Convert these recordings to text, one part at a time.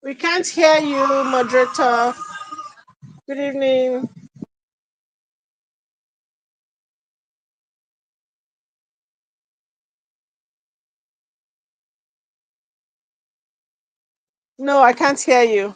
We can't hear you, moderator. Good evening. No, I can't hear you.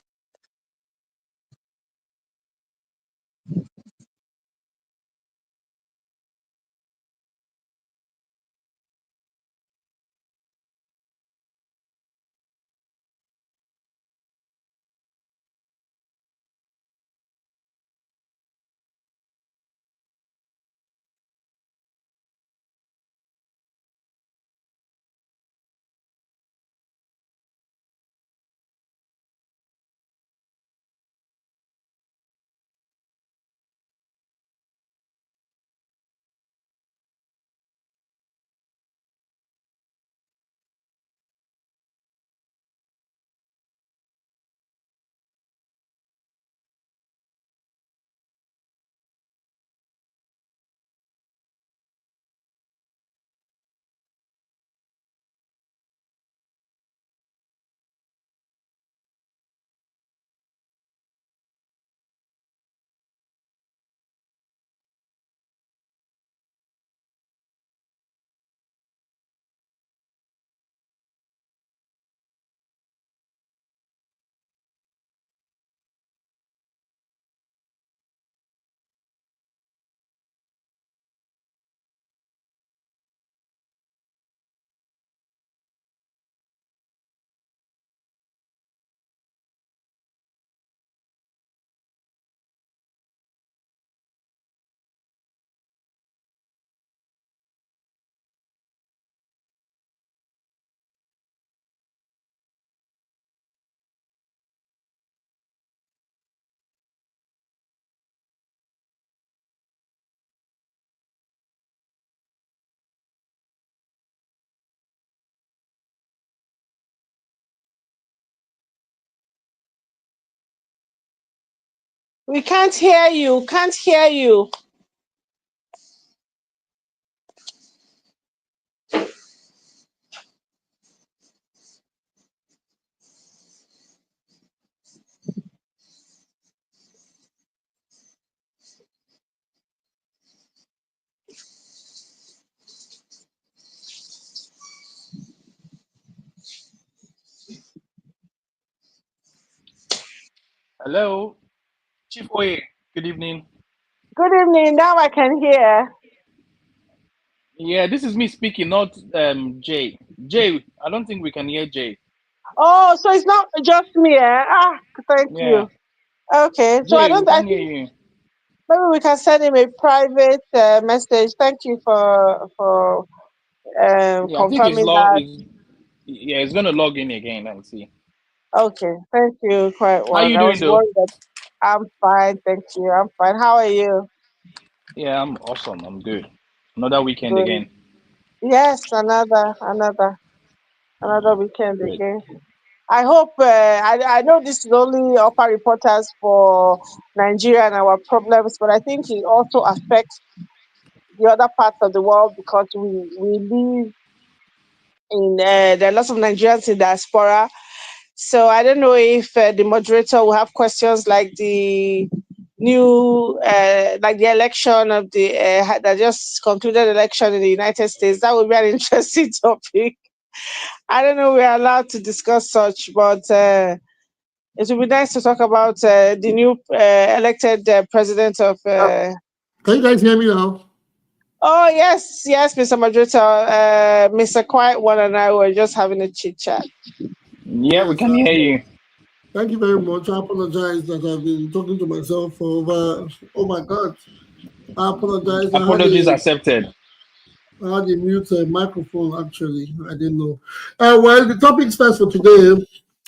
We can't hear you. Can't hear you. Hello, Chief Oye. Good evening. Good evening. Now I can hear. Yeah, this is me speaking, not Jay. Jay, I don't think we can hear Jay. Oh, so it's not just me. Thank Yeah, you. Okay, so I Jay, we don't. I can't hear think you. maybe we can send him a private message. Thank you for Yeah, I think it's confirming log that. is yeah, it's gonna log in again. Let's see. Okay, thank you, quite How one. you I doing was though? worried that I'm fine. Thank you. I'm fine. How are you? Yeah, I'm awesome. I'm good. Another weekend Good. again. Yes, another weekend Great. again. I hope. I know this is only upper reporters for Nigeria and our problems, but I think it also affects the other parts of the world because we live in there are lots of Nigerians in diaspora. So I don't know if the moderator will have questions like the new, like the election of the that just concluded election in the United States. That would be an interesting topic. I don't know we're allowed to discuss such, but it would be nice to talk about the new elected president of. Can you guys hear me now? Oh yes, yes, Mr. Moderator, Mr. Quiet One and I were just having a chit chat. Yeah, we Yes. can hear you. Thank you very much. I apologize that I've been talking to myself for over. Oh my God! I apologize. Apologies accepted. I had a mute microphone. Actually, I didn't know. Well, the topic starts for today,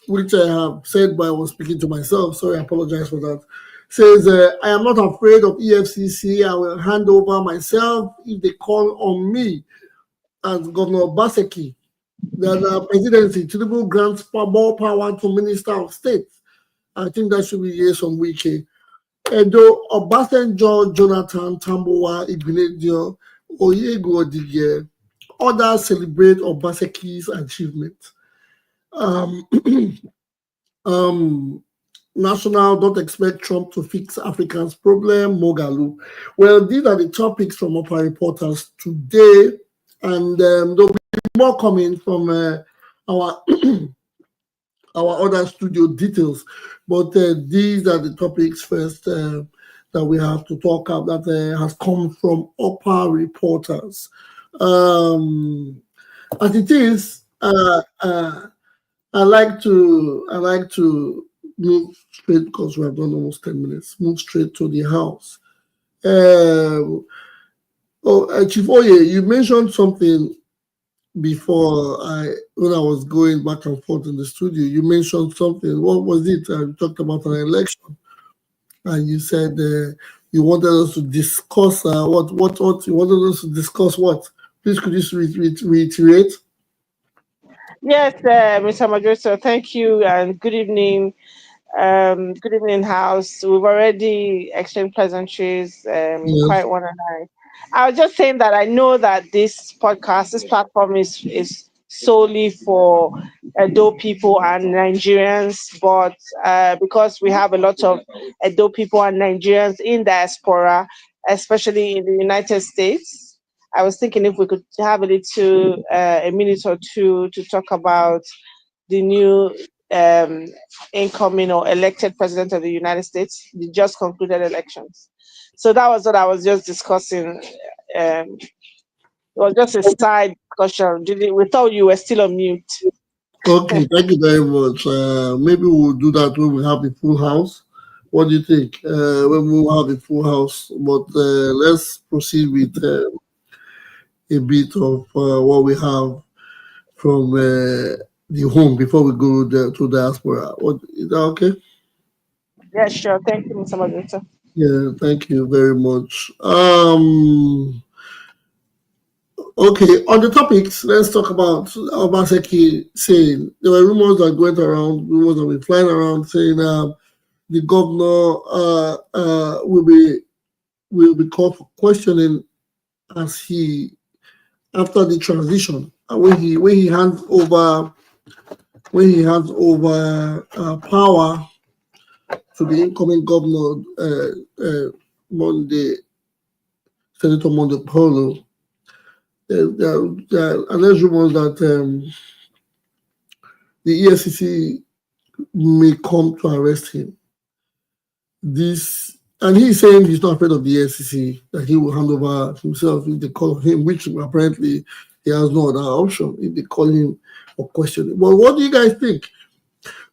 which I have said, but I was speaking to myself. Sorry, I apologize for that. Says I am not afraid of EFCC. I will hand over myself if they call on me as Governor Obaseki. That presidency, Tinubu grants more power to Minister of State. I think that should be yes on Wiki. Edo, Obasanjo, Jonathan, Tambuwal, Igbinedion, Odigie, others celebrate Obaseki's achievement. Um, National, don't expect Trump to fix Africans' problem, Maghalu. Well, these are the topics from Upper Reporters today, and there'll be more coming from our our other studio details. But these are the topics first that we have to talk about that has come from Upper Reporters. As it is, I like to move straight because we have done almost 10 minutes. Move straight to the house. Chief Oye, you mentioned something before when I was going back and forth in the studio. You mentioned something. What was it? You talked about an election, and you said you wanted us to discuss what you wanted us to discuss. What? Please, could you reiterate? Yes, Mr. Moderator, thank you and good evening. Good evening, House. We've already exchanged pleasantries, Yes. quite one and I. I was just saying that I know that this podcast, this platform is solely for Edo people and Nigerians, but because we have a lot of Edo people and Nigerians in diaspora, especially in the United States, I was thinking if we could have a minute or two to talk about the new um, incoming or elected president of the United States, the just concluded elections. So that was what I was just discussing. It was just a side discussion. We thought you were still on mute. Okay, thank you very much. Maybe we'll do that when we have the full house. What do you think? When we will have the full house, but let's proceed with a bit of what we have from the home before we go to diaspora. What is that okay? Yeah, sure. Thank you, Mr. Moderator. Yeah, thank you very much. Okay, on the topics, let's talk about Obaseki saying there were rumors that went around, rumors that were flying around saying the governor will be called for questioning as he after the transition when he hands over power to the incoming governor Monday Senator Monday Polo. There are alleged rumors that the EFCC may come to arrest him. And he's saying he's not afraid of the EFCC, that he will hand over himself if they call him, which apparently he has no other option if they call him or question him. Well, what do you guys think?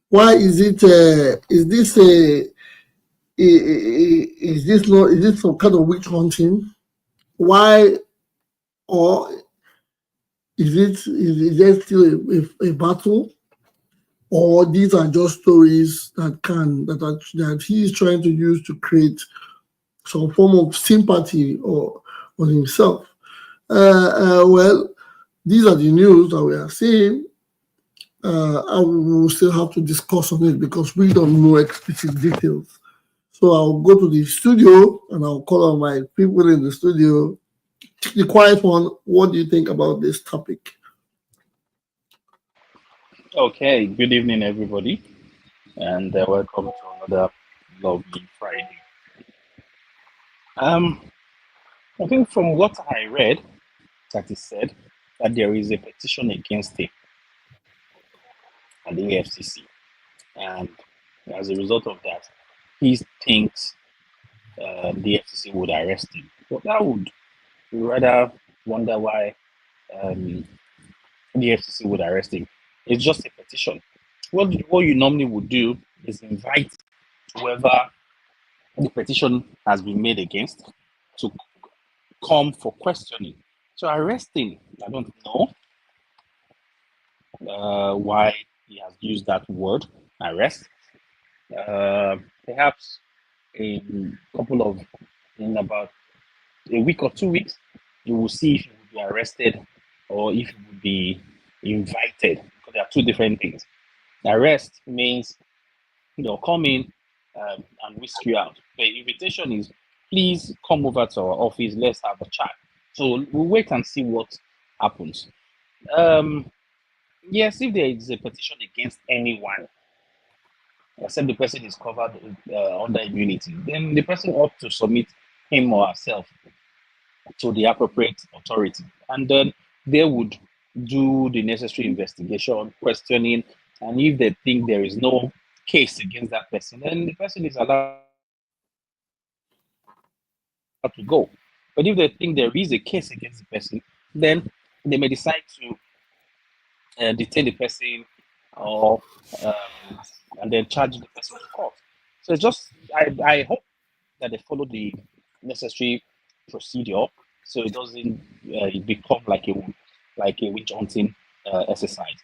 Why is it? Is this some kind of witch hunting? Why, or is there still a battle? Or these are just stories that he is trying to use to create some form of sympathy or on himself. Well, these are the news that we are seeing. And we will still have to discuss on it because we don't know explicit details. So I'll go to the studio and I'll call on my people in the studio. The quiet one, what do you think about this topic? Okay, good evening, everybody, and welcome to another lovely Friday. I think from what I read, that is said that there is a petition against him at the EFCC, and as a result of that, he thinks the EFCC would arrest him. But that would rather wonder why the EFCC would arrest him. It's just a petition. What you normally would do is invite whoever the petition has been made against to come for questioning. So arresting, I don't know why he has used that word, arrest. Perhaps in about a week or 2 weeks, you will see if he will be arrested or if he will be invited, because there are two different things. Arrest means they'll come in and whisk you out. The invitation is, please come over to our office, let's have a chat. So we'll wait and see what happens. Yes, if there is a petition against anyone, except the person is covered under immunity, then the person ought to submit him or herself to the appropriate authority. And then they would do the necessary investigation, questioning, and if they think there is no case against that person, then the person is allowed to go. But if they think there is a case against the person, then they may decide to detain the person or and then charge the person to court. So it's just I hope that they follow the necessary procedure so it doesn't become like a witch hunting exercise.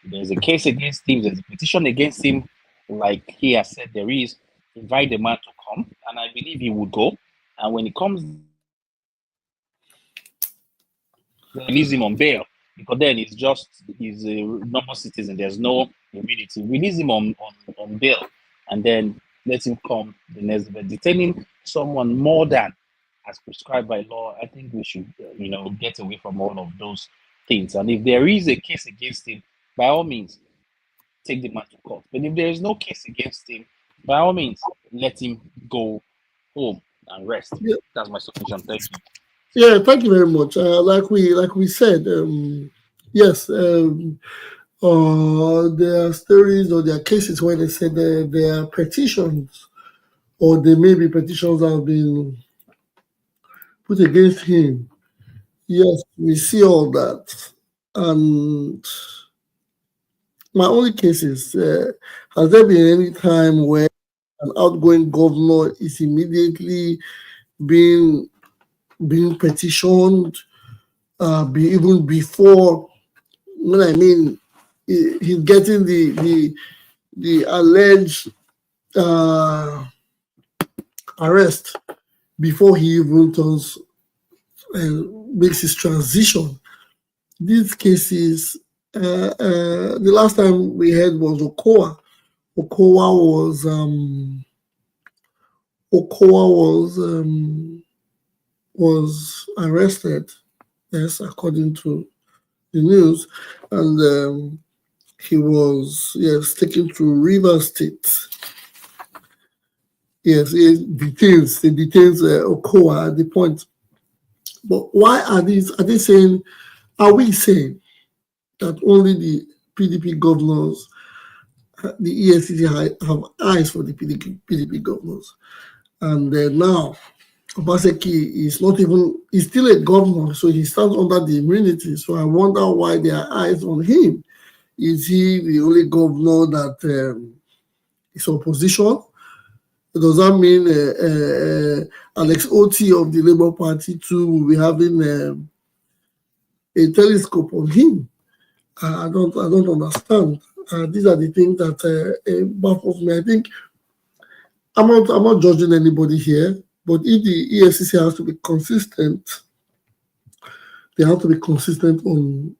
There's a case against him, there's a petition against him, like he has said there is. Invite the man to come, and I believe he would go. And when he comes, release him on bail because then he's a normal citizen. There's no immunity. Release him on bail, and then let him come the next day. But detaining someone more than as prescribed by law, I think we should get away from all of those things. And if there is a case against him, by all means, take the man to court. But if there is no case against him, by all means, let him go home and rest. Yeah. That's my submission. Thank you. Yeah, thank you very much. Like we said, yes, there are stories or there are cases where they said there are petitions or there may be petitions that have been put against him. Yes, we see all that. And my only case is, has there been any time where an outgoing governor is immediately being petitioned, even before, when I mean, he's getting the alleged arrest before he even makes his transition. These cases, the last time we heard was Okowa. Okowa was arrested, yes, according to the news, and he was, yes, taken to River State. Yes, it detains Okowa at the point. But why are they saying? Are we saying that only the PDP governors, the EFCC have eyes for the PDP governors, and now Obaseki is not even, he's still a governor, so he stands under the immunity. So I wonder why there are eyes on him. Is he the only governor that is opposition? Does that mean Alex Oti of the Labour Party too will be having a telescope on him? I don't understand. These are the things that baffles me. I think I'm not judging anybody here, but if the EFCC has to be consistent, they have to be consistent on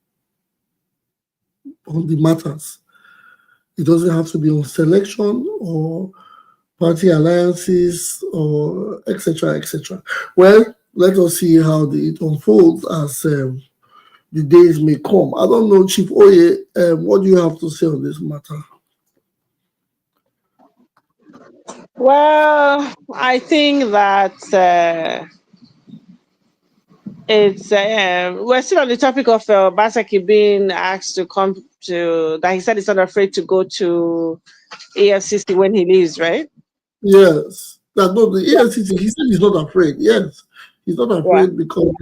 the matters. It doesn't have to be on selection or party alliances or etc. etc. Well, let us see how it unfolds as the days may come. I don't know, Chief Oye, what do you have to say on this matter? Well, I think that it's we're still on the topic of Obaseki being asked to come to, that he said he's not afraid to go to EFCC when he leaves, right? Yes, that no, the EFCC. He said he's not afraid. Yes, he's not Yeah. afraid because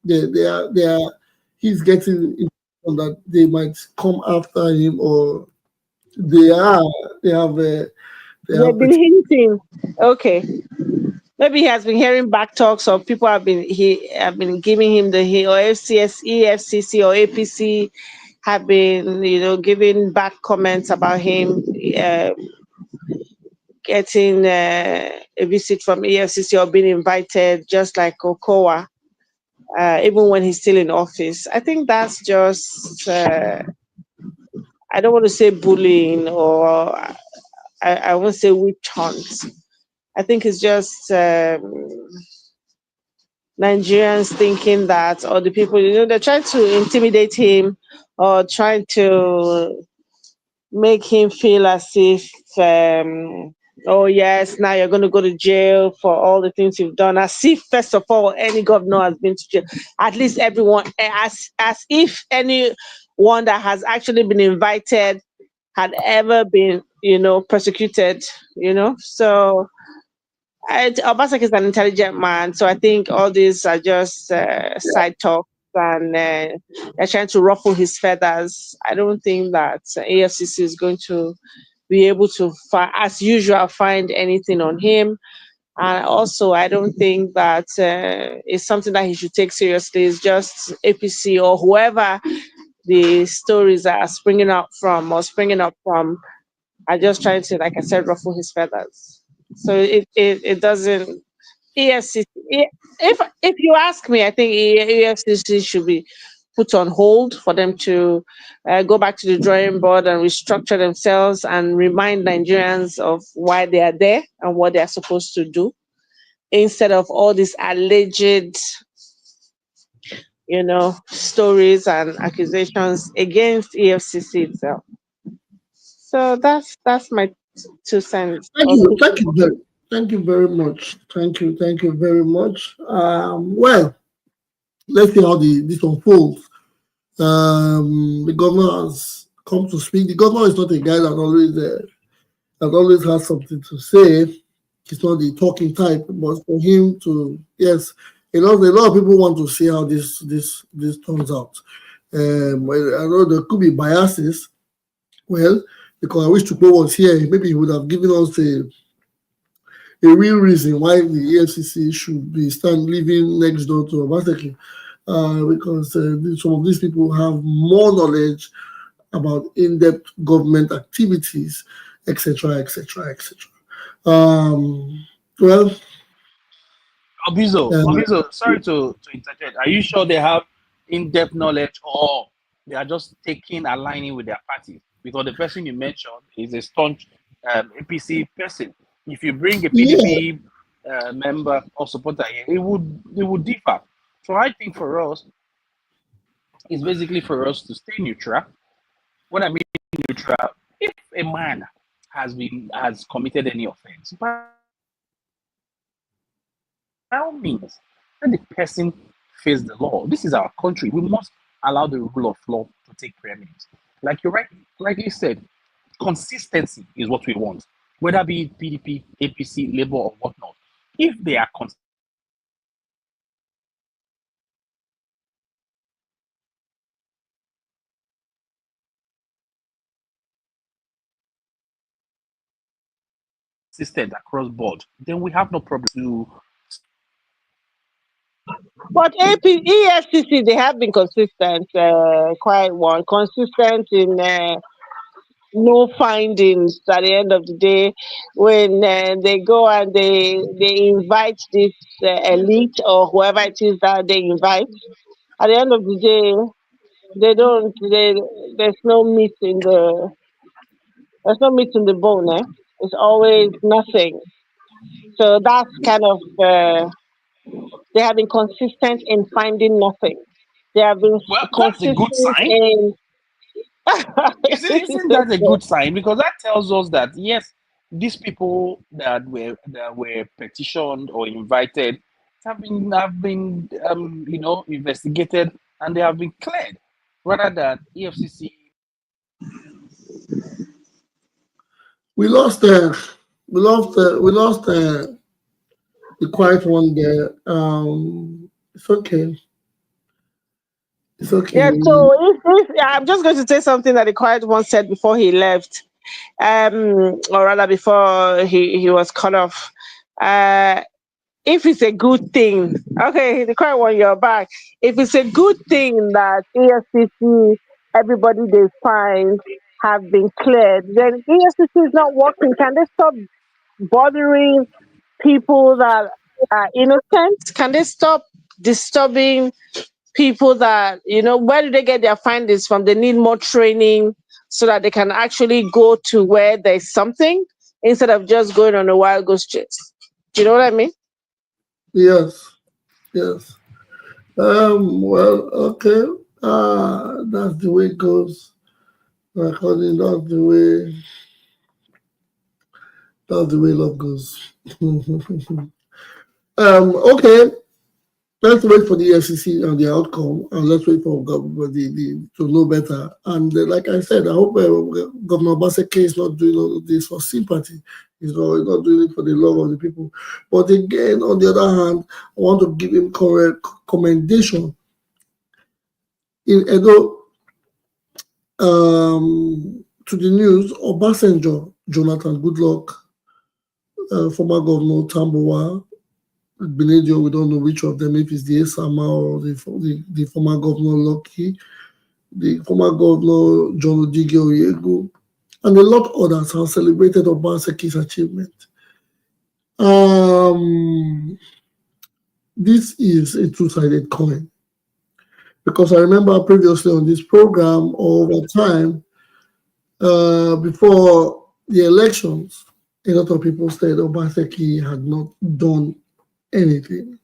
they are. He's getting information that they might come after him, or they have They've been hinting. Okay. Maybe he has been hearing back talks, or people have been giving him the or FCS, EFCC or APC have been giving back comments about him getting a visit from EFCC or being invited, just like Okowa, even when he's still in office. I think that's just I don't want to say bullying, or I won't say witch hunt. I think it's just Nigerians thinking that, or the people, they're trying to intimidate him or trying to make him feel as if, oh yes, now you're going to go to jail for all the things you've done. As if, first of all, any governor has been to jail. At least everyone, as if anyone that has actually been invited had ever been, persecuted. So Obaseki is an intelligent man, so I think all these are just side talks, and they're trying to ruffle his feathers. I don't think that AFCC is going to be able to, as usual, find anything on him. And also, I don't think that it's something that he should take seriously. It's just APC or whoever the stories are springing up from are just trying to, like I said, ruffle his feathers. So it doesn't. EFCC. If you ask me, I think EFCC should be put on hold for them to go back to the drawing board and restructure themselves and remind Nigerians of why they are there and what they are supposed to do, instead of all these alleged, stories and accusations against EFCC itself. So that's my 2 cents. Thank you. Thank you very much. Thank you very much. Well, let's see how this unfolds. The governor has come to speak. The governor is not a guy that always has something to say. He's not the talking type, but for him to, yes, a lot of people want to see how this turns out. I know there could be biases. Well, because I wish Tukpo was here, maybe he would have given us a real reason why the EFCC should be living next door to Obaseki, because some of these people have more knowledge about in-depth government activities, etc., etc., etc. Well, Obizo, sorry to interject. Are you sure they have in-depth knowledge, or they are just aligning with their party? Because the person you mentioned is a staunch APC person. If you bring a PDP member or supporter here, it would differ. So I think for us, it's basically for us to stay neutral. What I mean neutral, if a man has committed any offense, by all means, let the person face the law. This is our country. We must allow the rule of law to take preeminence. Like you rightly said, consistency is what we want, whether be it PDP, APC, Labour, or whatnot. If they are consistent across board, then we have no problem to. But EFCC, they have been consistent, consistent in no findings at the end of the day. When they go and they invite this elite or whoever it is that they invite, at the end of the day, there's no meat in the bone. It's always nothing. So that's kind of they have been consistent in finding nothing. They have been That's a good consistent sign. in. Isn't that a good sign? Because that tells us that yes, these people that were petitioned or invited have been investigated, and they have been cleared, rather than EFCC. we lost the quiet one there. It's okay. It's okay. Yeah, so if I'm just going to say something that the quiet one said before he left, or rather before he was cut off. If it's a good thing, okay, the quiet one, you're back. If it's a good thing that EFCC, everybody they find have been cleared, then EFCC is not working. Can they stop bothering people that are innocent? Can they stop disturbing people that, where do they get their findings from? They need more training so that they can actually go to where there's something instead of just going on a wild goose chase. Do you know what I mean? Yes. Well, okay. That's the way it goes. According that's the way love goes. Okay. Let's wait for the EFCC and the outcome, and let's wait for to know better. And like I said, I hope Governor Obaseki is not doing all of this for sympathy. He's not doing it for the love of the people. But again, on the other hand, I want to give him correct commendation. In Edo, to the news, Obasanjo, Jonathan Goodluck, former Governor Tambuwal, Igbinedion, we don't know which of them, if it's the Esama or the former Governor Lucky, the former Governor John Odigie, and a lot of others have celebrated Obaseki's achievement. This is a two-sided coin. Because I remember previously on this program, over time, before the elections, a lot of people said Obaseki had not done anything.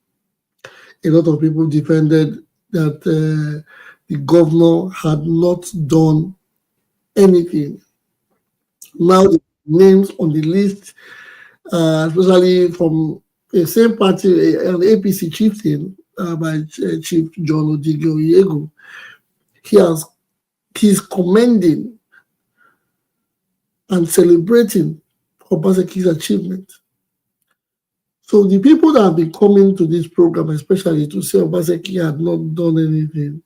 A lot of people defended that the governor had not done anything. Now the names on the list, especially from the same party, an APC chieftain by Chief John Odigie, he's commending and celebrating Obaseki's achievement. So the people that have been coming to this program, especially to say Obaseki had not done anything,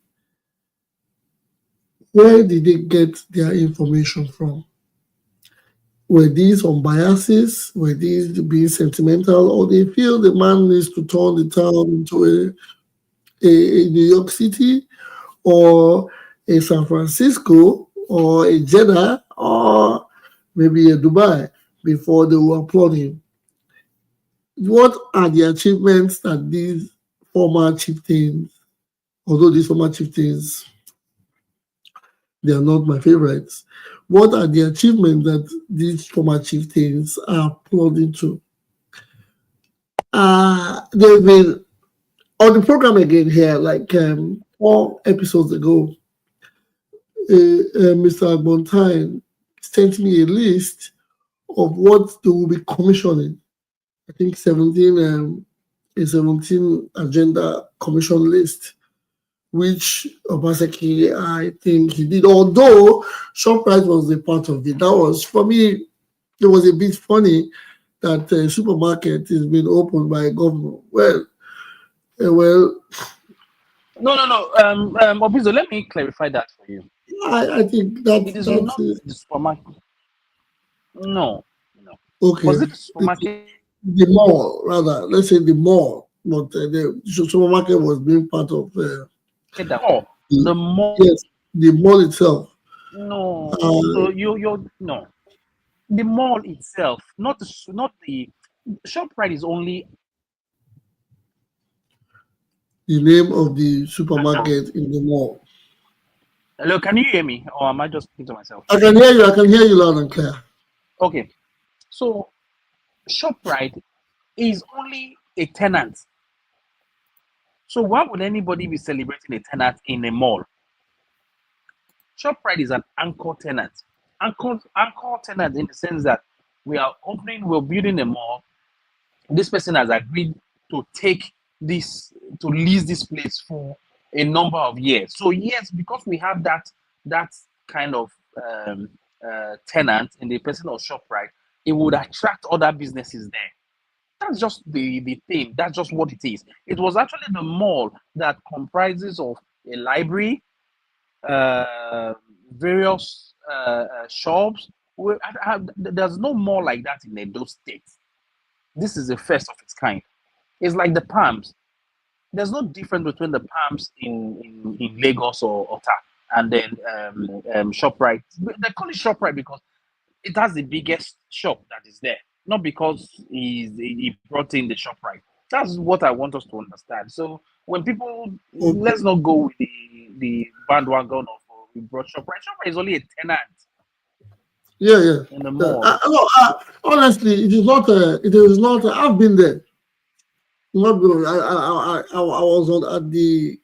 where did they get their information from? Were these on biases? Were these being sentimental? Or they feel the man needs to turn the town into a New York City or a San Francisco or a Jeddah or maybe a Dubai before they will applaud him? What are the achievements that these former chieftains, although these former chieftains, they are not my favorites, what are the achievements that these former chieftains are applauding to? They've been on the program again here, like 4 episodes ago. Mr. Agbontain sent me a list of what they will be commissioning. I think a 17 agenda commission list, which Obaseki, I think he did, although ShopRite was a part of it. That was, for me, it was a bit funny that a supermarket is being opened by a governor. Well. No. Obizo, let me clarify that for you. I think that it is not the supermarket. No. Okay. Was it the supermarket? The mall, rather. Let's say the mall, but the supermarket was being part of the mall. Yes, the mall itself. No. So you're no. The mall itself, not the ShopRite is only the name of the supermarket in the mall. Hello, can you hear me, or am I just speaking to myself? I can hear you. I can hear you loud and clear. Okay, so ShopRite is only a tenant. So why would anybody be celebrating a tenant in a mall? ShopRite is an anchor tenant. Anchor tenant in the sense that we're building a mall. This person has agreed to lease this place for a number of years. So yes, because we have that kind of tenant in the person of ShopRite, it would attract other businesses there. That's just the thing. That's just what it is. It was actually the mall that comprises of a library, various shops. There's no mall like that in Edo State. This is the first of its kind. It's like the Palms. There's no difference between the Palms in Lagos or Ota and then ShopRite. They call it ShopRite because it has the biggest shop that is there, not because he brought in the ShopRite. That's what I want us to understand. So when people, let's not go with the bandwagon of we brought ShopRite. ShopRite is only a tenant. Yeah. In the mall. Honestly, it is not. It is not. I've been there. Not because I was at the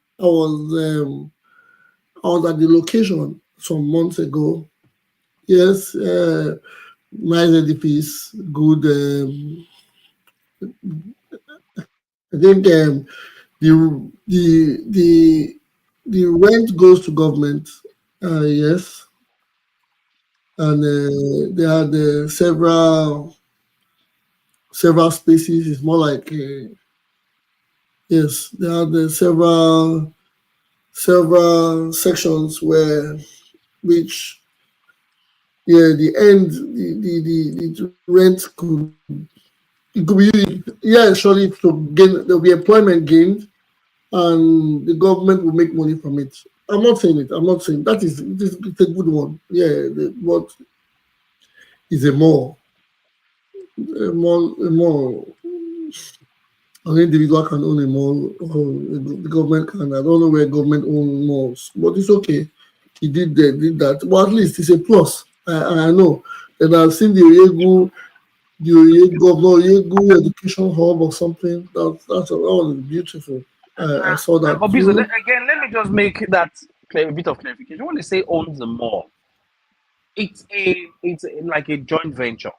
location some months ago, Yes, nice edifice, good. I think the the the rent goes to government. Yes, and they had several spaces. It's more like yes, they had several sections where which the end the rent it could be surely to gain there'll be employment gained and the government will make money from it. I'm not saying it. I'm not saying that is it's a good one. Yeah, what is a more an individual can own a mall or the government can. I don't know where government own malls, but it's okay. He did that. But at least it's a plus. I know. And I've seen the Governor Yegu Education Hub or something. That was beautiful. I saw that Obviously, too. again, let me just make that a bit of clarification. When they say owns the mall, like a joint venture.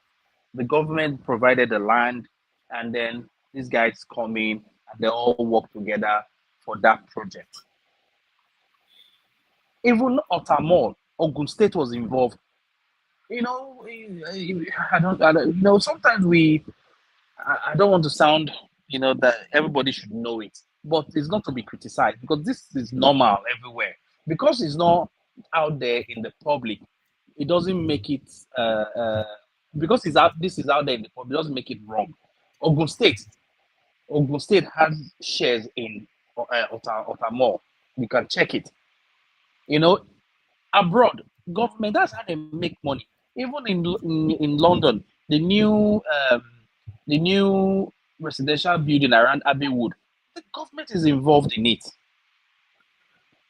The government provided the land, and then these guys come in and they all work together for that project. Even Otamol, Ogun State was involved. You know, sometimes I don't want to sound, that everybody should know it, but it's not to be criticized because this is normal everywhere. Because it's not out there in the public, it doesn't make it, because this is out there in the public, it doesn't make it wrong. Ogun State, Ogun State has shares in Otamol. You can check it. Abroad, government, that's how they make money. Even in London, the new residential building around Abbey Wood, the government is involved in it.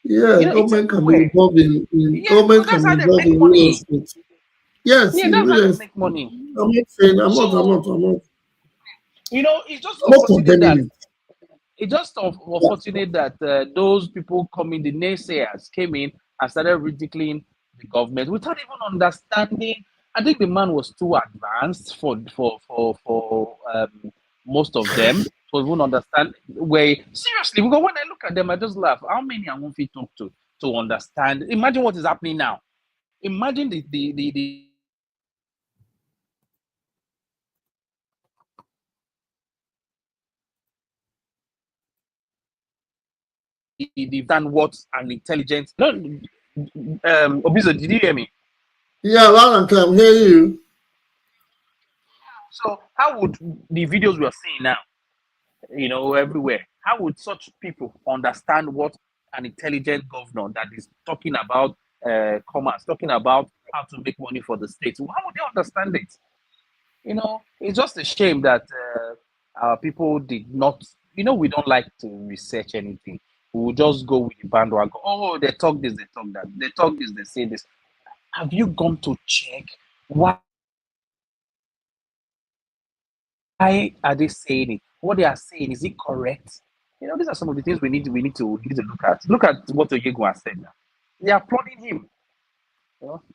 Yeah, It's government can be everywhere. involved in Yeah, government because can that's be how they involved make in real money. estate. Yes, Yeah, in that's how real they estate. make money. I'm not saying So, I'm not. it's just I'm not unfortunate condemning that it. Yeah. those people coming, the naysayers came in and started ridiculing the government without even understanding. I think the man was too advanced for most of them to even understand. Where seriously, because when I look at them, I just laugh. How many I won't fit talk to understand? Imagine what is happening now. Imagine the what an intelligence. No, Obizo, did you hear me? Yeah, loud and clear. I'm hearing you. So how would the videos we are seeing now, everywhere, how would such people understand what an intelligent governor that is talking about commerce, talking about how to make money for the state? How would they understand it? It's just a shame that our people did not. We don't like to research anything. We will just go with the bandwagon. Oh, they talk this, they talk that. They talk this, they say this. Have you gone to check why are they saying it? What they are saying, is it correct? These are some of the things we need to look at. Look at what Odigie has said now. They are applauding him.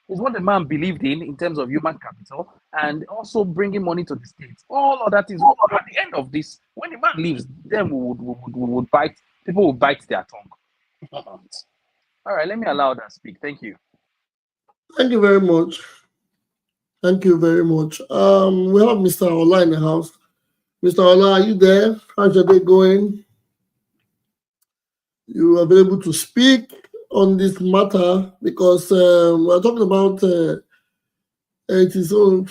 It's what the man believed in terms of human capital and also bringing money to the state. All of that is at the end of this. When the man leaves, then we would bite. People will bite their tongue. All right, let me allow that speak. Thank you. Thank you very much. Thank you very much. We have Mr. Ola in the house. Mr. Ola, are you there? How's your day going? You are available to speak on this matter because we're talking about it is only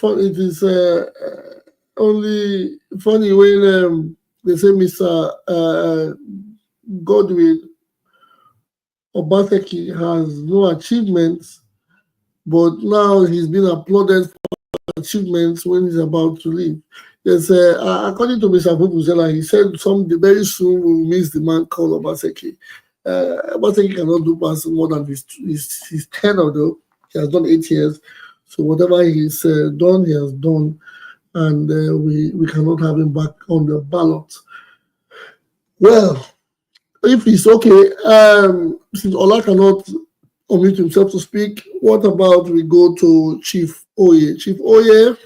funny when they say Mr. Godwin Obaseki has no achievements, but now he's been applauded for achievements when he's about to leave. Yes, according to Mr. Vuvuzela, he said very soon we'll miss the man called Obaseki. Obaseki cannot do pass more than his tenure, though. He has done 8 years. So whatever he's done, he has done. And we cannot have him back on the ballot. Well, if it's okay, since Ola cannot unmute himself to speak. What about we go to Chief Oye? Chief Oye?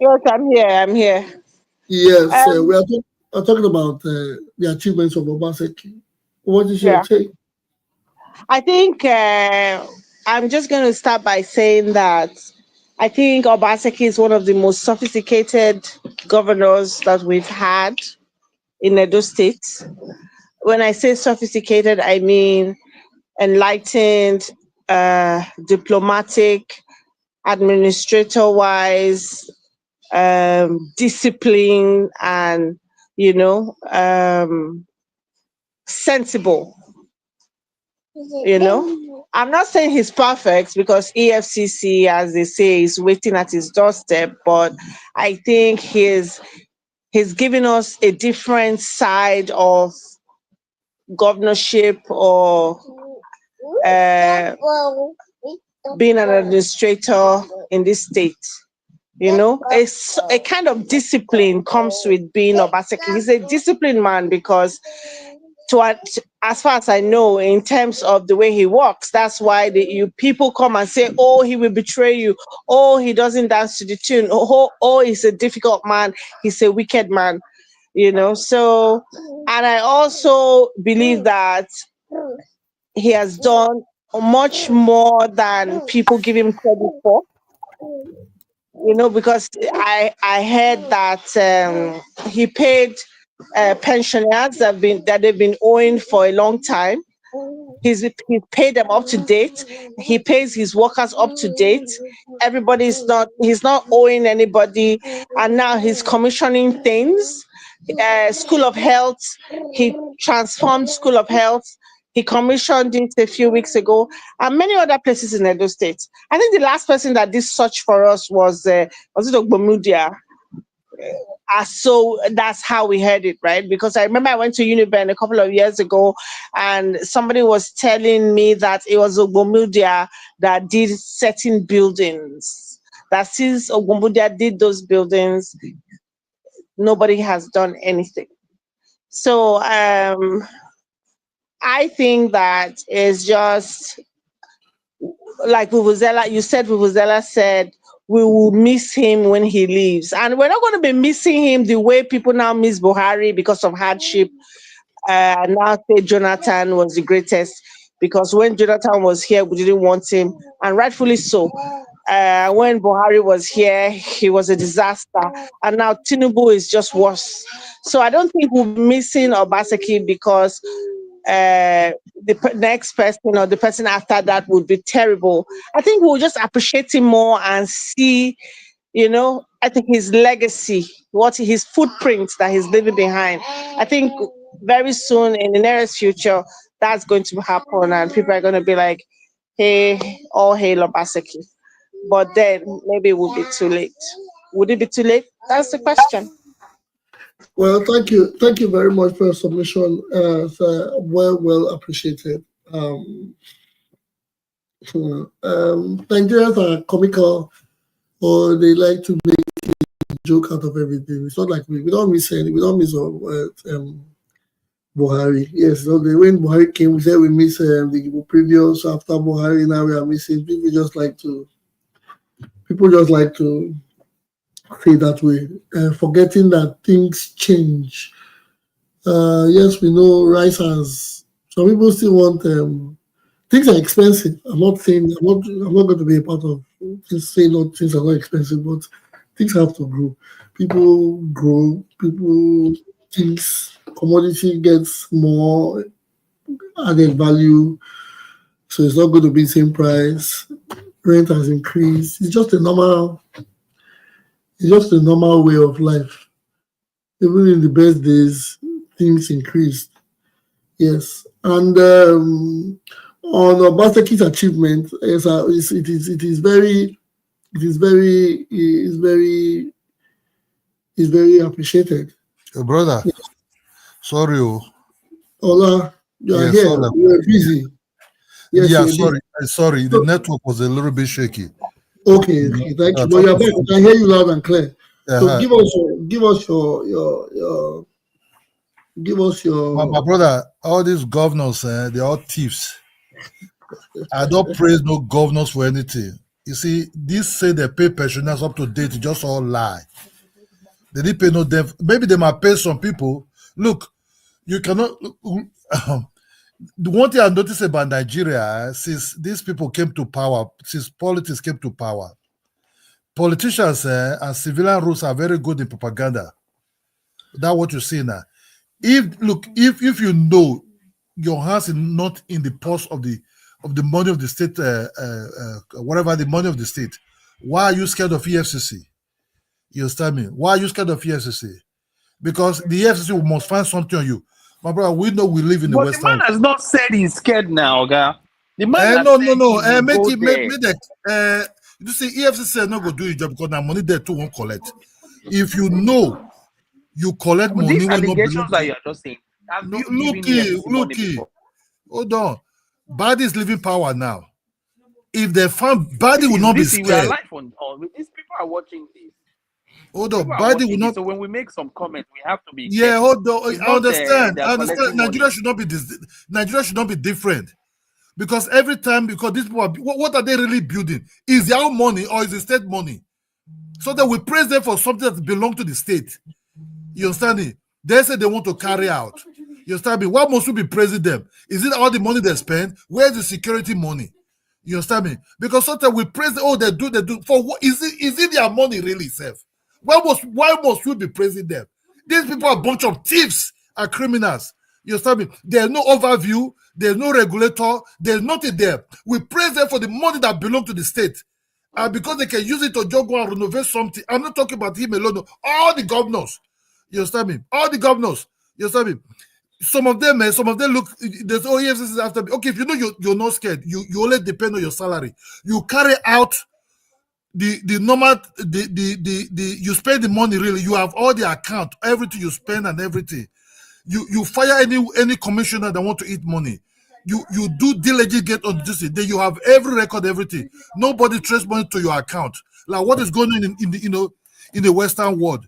Yes, I'm here. I'm here. Yes, Um, we are talking about the achievements of Obaseki. What is your yeah, take? I think I'm just going to start by saying that I think Obaseki is one of the most sophisticated governors that we've had in Edo State. When I say sophisticated, I mean enlightened, diplomatic, administrator wise, discipline, and sensible. I'm not saying he's perfect because EFCC, as they say, is waiting at his doorstep, but I think he's giving us a different side of governorship or uh, being an administrator in this state. A kind of discipline comes with being Obaseki. He's a disciplined man because, as far as I know, in terms of the way he walks, that's why people come and say, "Oh, he will betray you. Oh, he doesn't dance to the tune. Oh, he's a difficult man. He's a wicked man." So, and I also believe that he has done much more than people give him credit for. Because I heard that he paid pensioners that they've been owing for a long time. He paid them up to date. He pays his workers up to date. He's not owing anybody, and now he's commissioning things. School of Health, he transformed School of Health. He commissioned it a few weeks ago, and many other places in Edo State. I think the last person that did such for us was it Ogbomudia? So that's how we heard it, right? Because I remember I went to Uniben a couple of years ago, and somebody was telling me that it was Ogbomudia that did certain buildings. That since Ogbomudia did those buildings, nobody has done anything. So I think that is just like Vuvuzela. You said Vuvuzela said we will miss him when he leaves, and we're not going to be missing him the way people now miss Buhari because of hardship. Now say Jonathan was the greatest because when Jonathan was here, we didn't want him, and rightfully so. When Buhari was here, he was a disaster, and now Tinubu is just worse. So I don't think we'll be missing Obaseki because the next person or the person after that would be terrible. I think we'll just appreciate him more and see, I think his legacy, his footprint that he's leaving behind. I think very soon in the nearest future, that's going to happen, and people are going to be like, "Hey, all hail Obaseki." But then maybe it will be too late. Would it be too late? That's the question. Well, thank you very much for your submission. Well appreciated. Nigerians are comical, or they like to make a joke out of everything. It's not like we don't miss any. We don't miss Buhari. Yes, so when Buhari came, we said we miss the previous after Buhari. Now we are missing. People just like to say that way, forgetting that things change. Yes, we know rice has. Some people still want. Things are expensive. I'm not going to be a part of just saying that things are not expensive, but things have to grow. People grow. Things commodity gets more added value, so it's not going to be the same price. Rent has increased. It's just a normal way of life. Even in the best days, things increased. Yes, and on Obaseki's achievement, yes, it is very appreciated. Brother, sorry. Ola, you are Yes, here. sorry. You are busy. Yes, Yeah, you are busy. sorry. The network was a little bit shaky. Okay, thank you. But you are back. I can hear you loud and clear. So give us your. My brother, all these governors, they're all thieves. I don't praise no governors for anything. You see, this say they pay pensioners up to date, just all lie. They didn't pay no debt. Maybe they might pay some people. Look, you cannot. The one thing I noticed about Nigeria, since these people came to power, since politics came to power, politicians and civilian rules are very good in propaganda. That's what you see now. If you know your hands is not in the purse of the money of the state, whatever the money of the state, why are you scared of EFCC? You understand me? Why are you scared of EFCC? Because the EFCC must find something on you. My brother, we know we live in the Western. But the man has not said he's scared now, guy. The man no. Make you see, EFCC not go do your job because now money there too won't collect. If you know you collect money these when allegations that you are just saying. Look, hold on. Badi is living power now. If they found Badi will not be scared. We are live on these people are watching this. Hold on, Badi will not. So when we make some comment, we have to be. Yeah, hold on. I understand. Nigeria should not be this. Nigeria should not be different, because every time, because these people are, what are they really building? Is their own money or is it state money? So that we praise them for something that belongs to the state. You understand me? They say they want to carry out. You understand me? Why must we be praising them? Is it all the money they spend? Where's the security money? You understand me? Because sometimes we praise them, they do. For what is it their money really, safe? Why must we be praising them? These people are a bunch of thieves and criminals. You understand me? There's no overview, there's no regulator, there's nothing there. We praise them for the money that belongs to the state. And because they can use it to just go and renovate something. I'm not talking about him alone. All the governors. You understand me? All the governors. You understand me? Some of them look, there's EFCC after me. Okay, if you know you're not scared, you only depend on your salary. You carry out the normal, you spend the money really. You have all the account, everything you spend and everything. You fire any commissioner that want to eat money. You do diligent get on this. Then you have every record, everything. Nobody trace money to your account. Like what is going on in the Western world.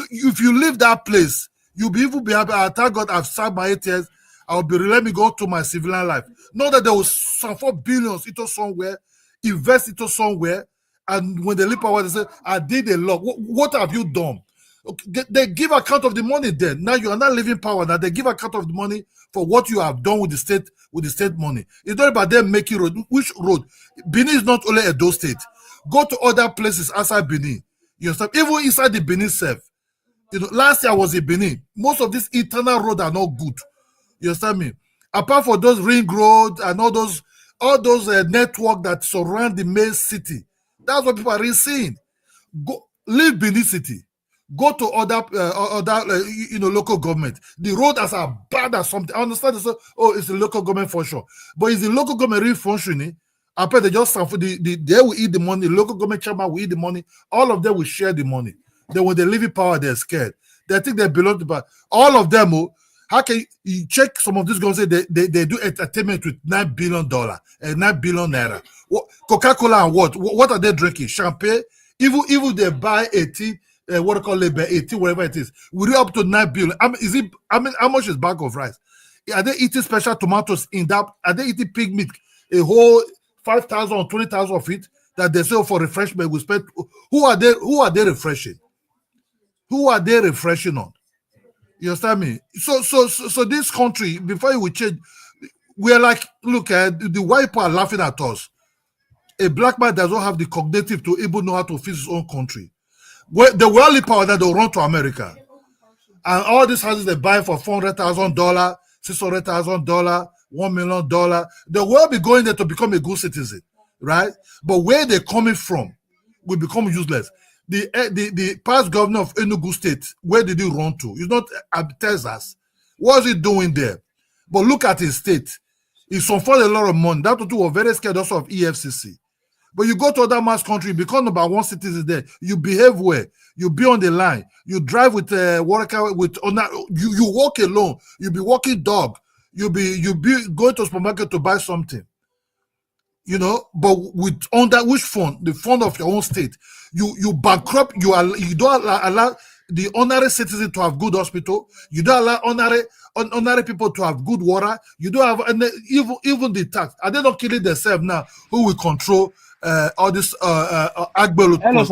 If you leave that place, you'll be even be happy. I thank God I've served my 8 years. I'll be let me go to my civilian life. Not that there was some 4 billions into somewhere, invest into somewhere, and when they leave power, they say, I did a lot. What have you done? Okay, they give account of the money then. Now you are not living power. Now they give account of the money for what you have done with the state money. It's not about them making road. Which road? Benin is not only Edo State. Go to other places outside Benin. You understand? Even inside the Benin self. You know, last year I was in Benin. Most of these internal roads are not good. You understand me? Apart from those ring roads and all those network that surround the main city. That's what people are really seeing. Go leave Benin City. Go to other local government. The road is as bad as something. I understand this. It's a local government function. But is the local government really functioning? Apart they just they will eat the money. The local government chairman will eat the money. All of them will share the money. Then when they leave in power, they're scared. They think they belong to power. All of them, how can you check some of these guys say they do entertainment with $9 billion and 9 billion naira? Coca-Cola and what are they drinking? Champagne? Even they buy 18, what do you call it, 18, whatever it is. We up to 9 billion. How much is bag of rice? Are they eating special tomatoes in that? Are they eating pig meat? A whole 5,000 or 20,000 of it that they sell for refreshment. We spend. Who are they refreshing? Who are they refreshing on? You understand me? So this country, before it will change, we're like, look at the white people are laughing at us. A black man does not have the cognitive to even know how to fix his own country. The worldly power that they'll run to America. And all these houses they buy for $400,000, $600,000, $1 million. They will be going there to become a good citizen, right? But where they're coming from will become useless. The past governor of Enugu State, where did he run to? He's not Texas. What is he doing there? But look at his state. He's afforded a lot of money. That two were very scared also of EFCC. But you go to other mass country, become number 1 citizen there. You behave well. You be on the line. You drive with you walk alone. You be walking dog. You be going to supermarket to buy something. You know, but with under which fund? The fund of your own state. You bankrupt. You don't allow the honorary citizen to have good hospital. You don't allow ordinary people to have good water. You don't have, and even the tax. Are they not killing themselves now? Who will control all this Agbelo? Hello,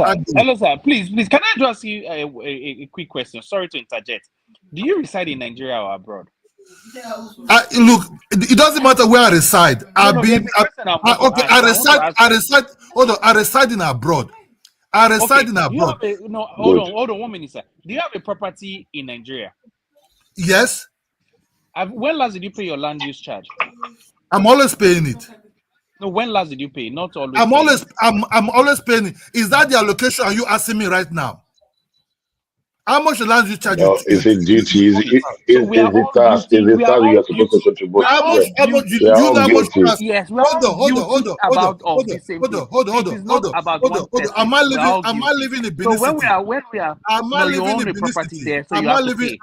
sir. Please, can I just ask you a quick question? Sorry to interject. Do you reside in Nigeria or abroad? Look, it doesn't matter where I reside. I reside. Hold on, I reside in abroad. Hold on 1 minute, sir. Do you have a property in Nigeria? Yes. When last did you pay your land use charge? I'm always paying it. No, when last did you pay? Not always. I'm always paying it. Is that the allocation? Are you asking me right now? How much the land use charge? No, is it duty? Is it tax? Is it tax you are supposed to contribute? How much do you know how much tax? Yes, hold on. Am I living in Benin City? Am I living in Benin City? Am I living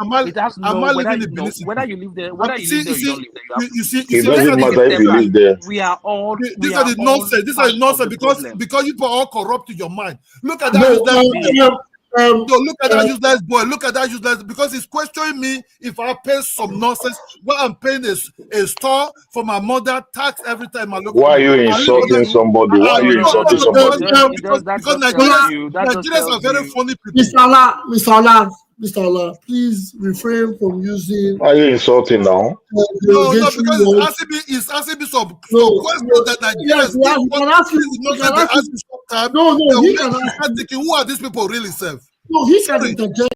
in Benin City? Whether you live there, whether you live there or you don't live there, you see, it doesn't matter if you live there. We are all. These are the nonsense. These are nonsense because you are all corrupt in your mind. Look at that. Look at that useless boy. Look at that useless, because he's questioning me if I pay some nonsense. Well, I'm paying a store for my mother tax every time I look. Why are you insulting somebody? Why are you insulting somebody? Because Nigerians are very funny people. Mr. Allah, please refrain from using. Why are you insulting now? No, because he's asking me some questions that Nigerians thinking, who are these people really serve? No, he can interject.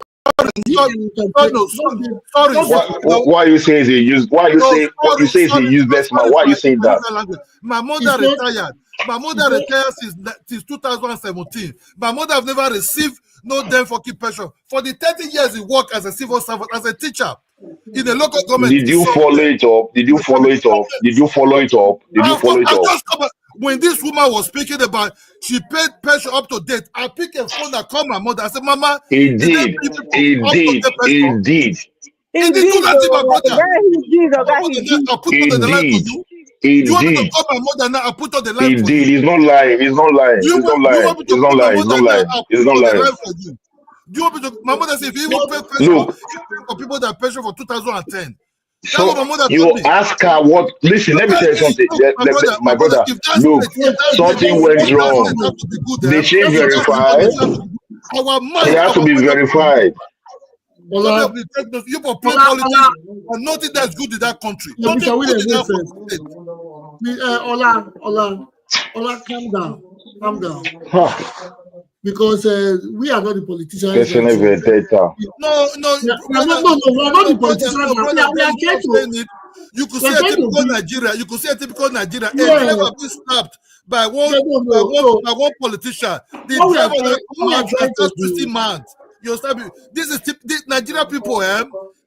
Sorry. Why are you saying he used? Why you say he useless man? Why are you saying that? My mother retired. My mother retired since 2017. My mother have never received no damn fucking pension. For the 30 years he worked as a civil servant, as a teacher in the local government. Did you follow it up? When this woman was speaking about she paid pension up to date, I picked a phone that called my mother. I said, Mama, he did. Do that, my brother. You want me to call my mother now? I put on the line. He did. He's not lying. You want me to? My mother said, if you even pay pension for people that pension for 2010. So you ask her what? Listen, let me tell you something. My brother, look, something went wrong. They should verify. It has to be verified. You for pure politics and nothing that's good in that country. Ola, calm down. Because we are not the politicians. No, we're not the politicians. You could say a typical Nigeria. A driver being stopped by one politician. The driver come out after 20 months. This is Nigeria people.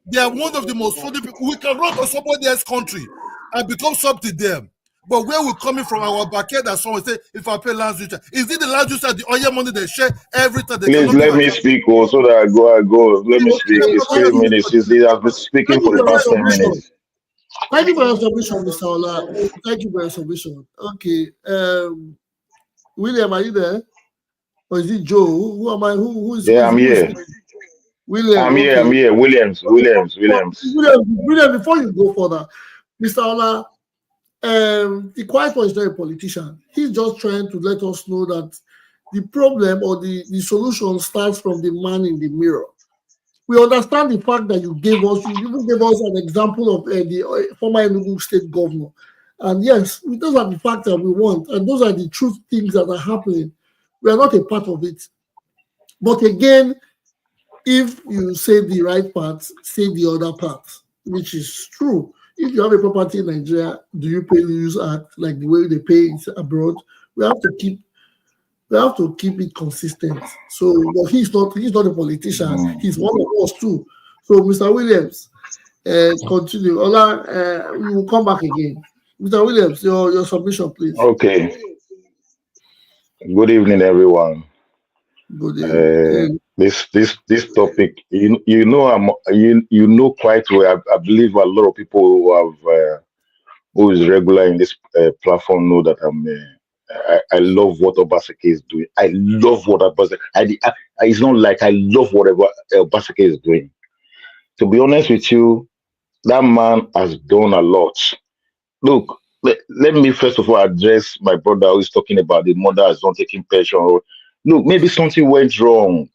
They are one of the most funny people. We can run to somebody else's country and become something them. But where we're coming from, our backyard, that someone say, if I pay land use, is it the land use the oil money they share every time? Please let me speak, so that I go. Let me speak. It's 3 minutes. He has been speaking for the past 10 minutes. Thank you for your submission, Mr. Ola. Thank you for your submission. Okay. William, are you there? Or is it Joe? Who am I? Who is? Yeah, I'm here. William. I'm here. Williams. William, before you go further, Mr. Ola. The quiet one is not a politician. He's just trying to let us know that the problem or the solution starts from the man in the mirror. We understand the fact that you even gave us an example of the former Enugu state governor. And yes, those are the facts that we want. And those are the truth things that are happening. We are not a part of it. But again, if you say the right part, say the other part, which is true. If you have a property in Nigeria, do you pay the Use Act like the way they pay it abroad? We have to keep it consistent. So, but he's not a politician. He's one of us too. So, Mr. Williams, continue. Ola, we will come back again. Mr. Williams, your submission, please. Okay. Good evening, everyone. Good evening. This topic, you know quite well. I believe a lot of people who is regular in this platform know that I love what Obaseki is doing. I love what Obaseki. It's not like I love whatever Obaseki is doing. To be honest with you, That man has done a lot. Look, let me first of all address my brother who is talking about the mother has not taken pension. Look, maybe something went wrong.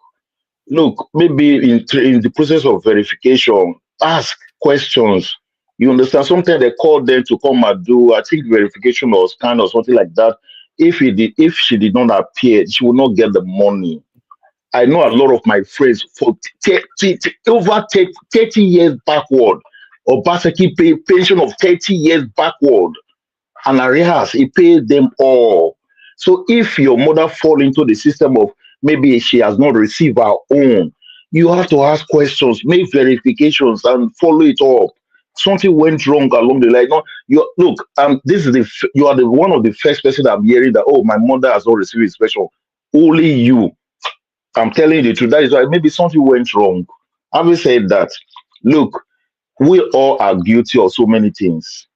Look, maybe in the process of verification, ask questions. You understand? Sometimes they call them to come and do, I think, verification or scan or something like that. If she did not appear, she will not get the money. I know a lot of my friends for over 30 years backward. Obaseki pay pension of 30 years backward and arrears, he paid them all. So if your mother fall into the system of maybe she has not received her own, you have to ask questions, make verifications, and follow it up. Something went wrong along the line. No, you look. This is you are the one of the first person I'm hearing that. Oh, my mother has not received inspection. Only you. I'm telling you the truth. That is why maybe something went wrong. Having said that, look, we all are guilty of so many things.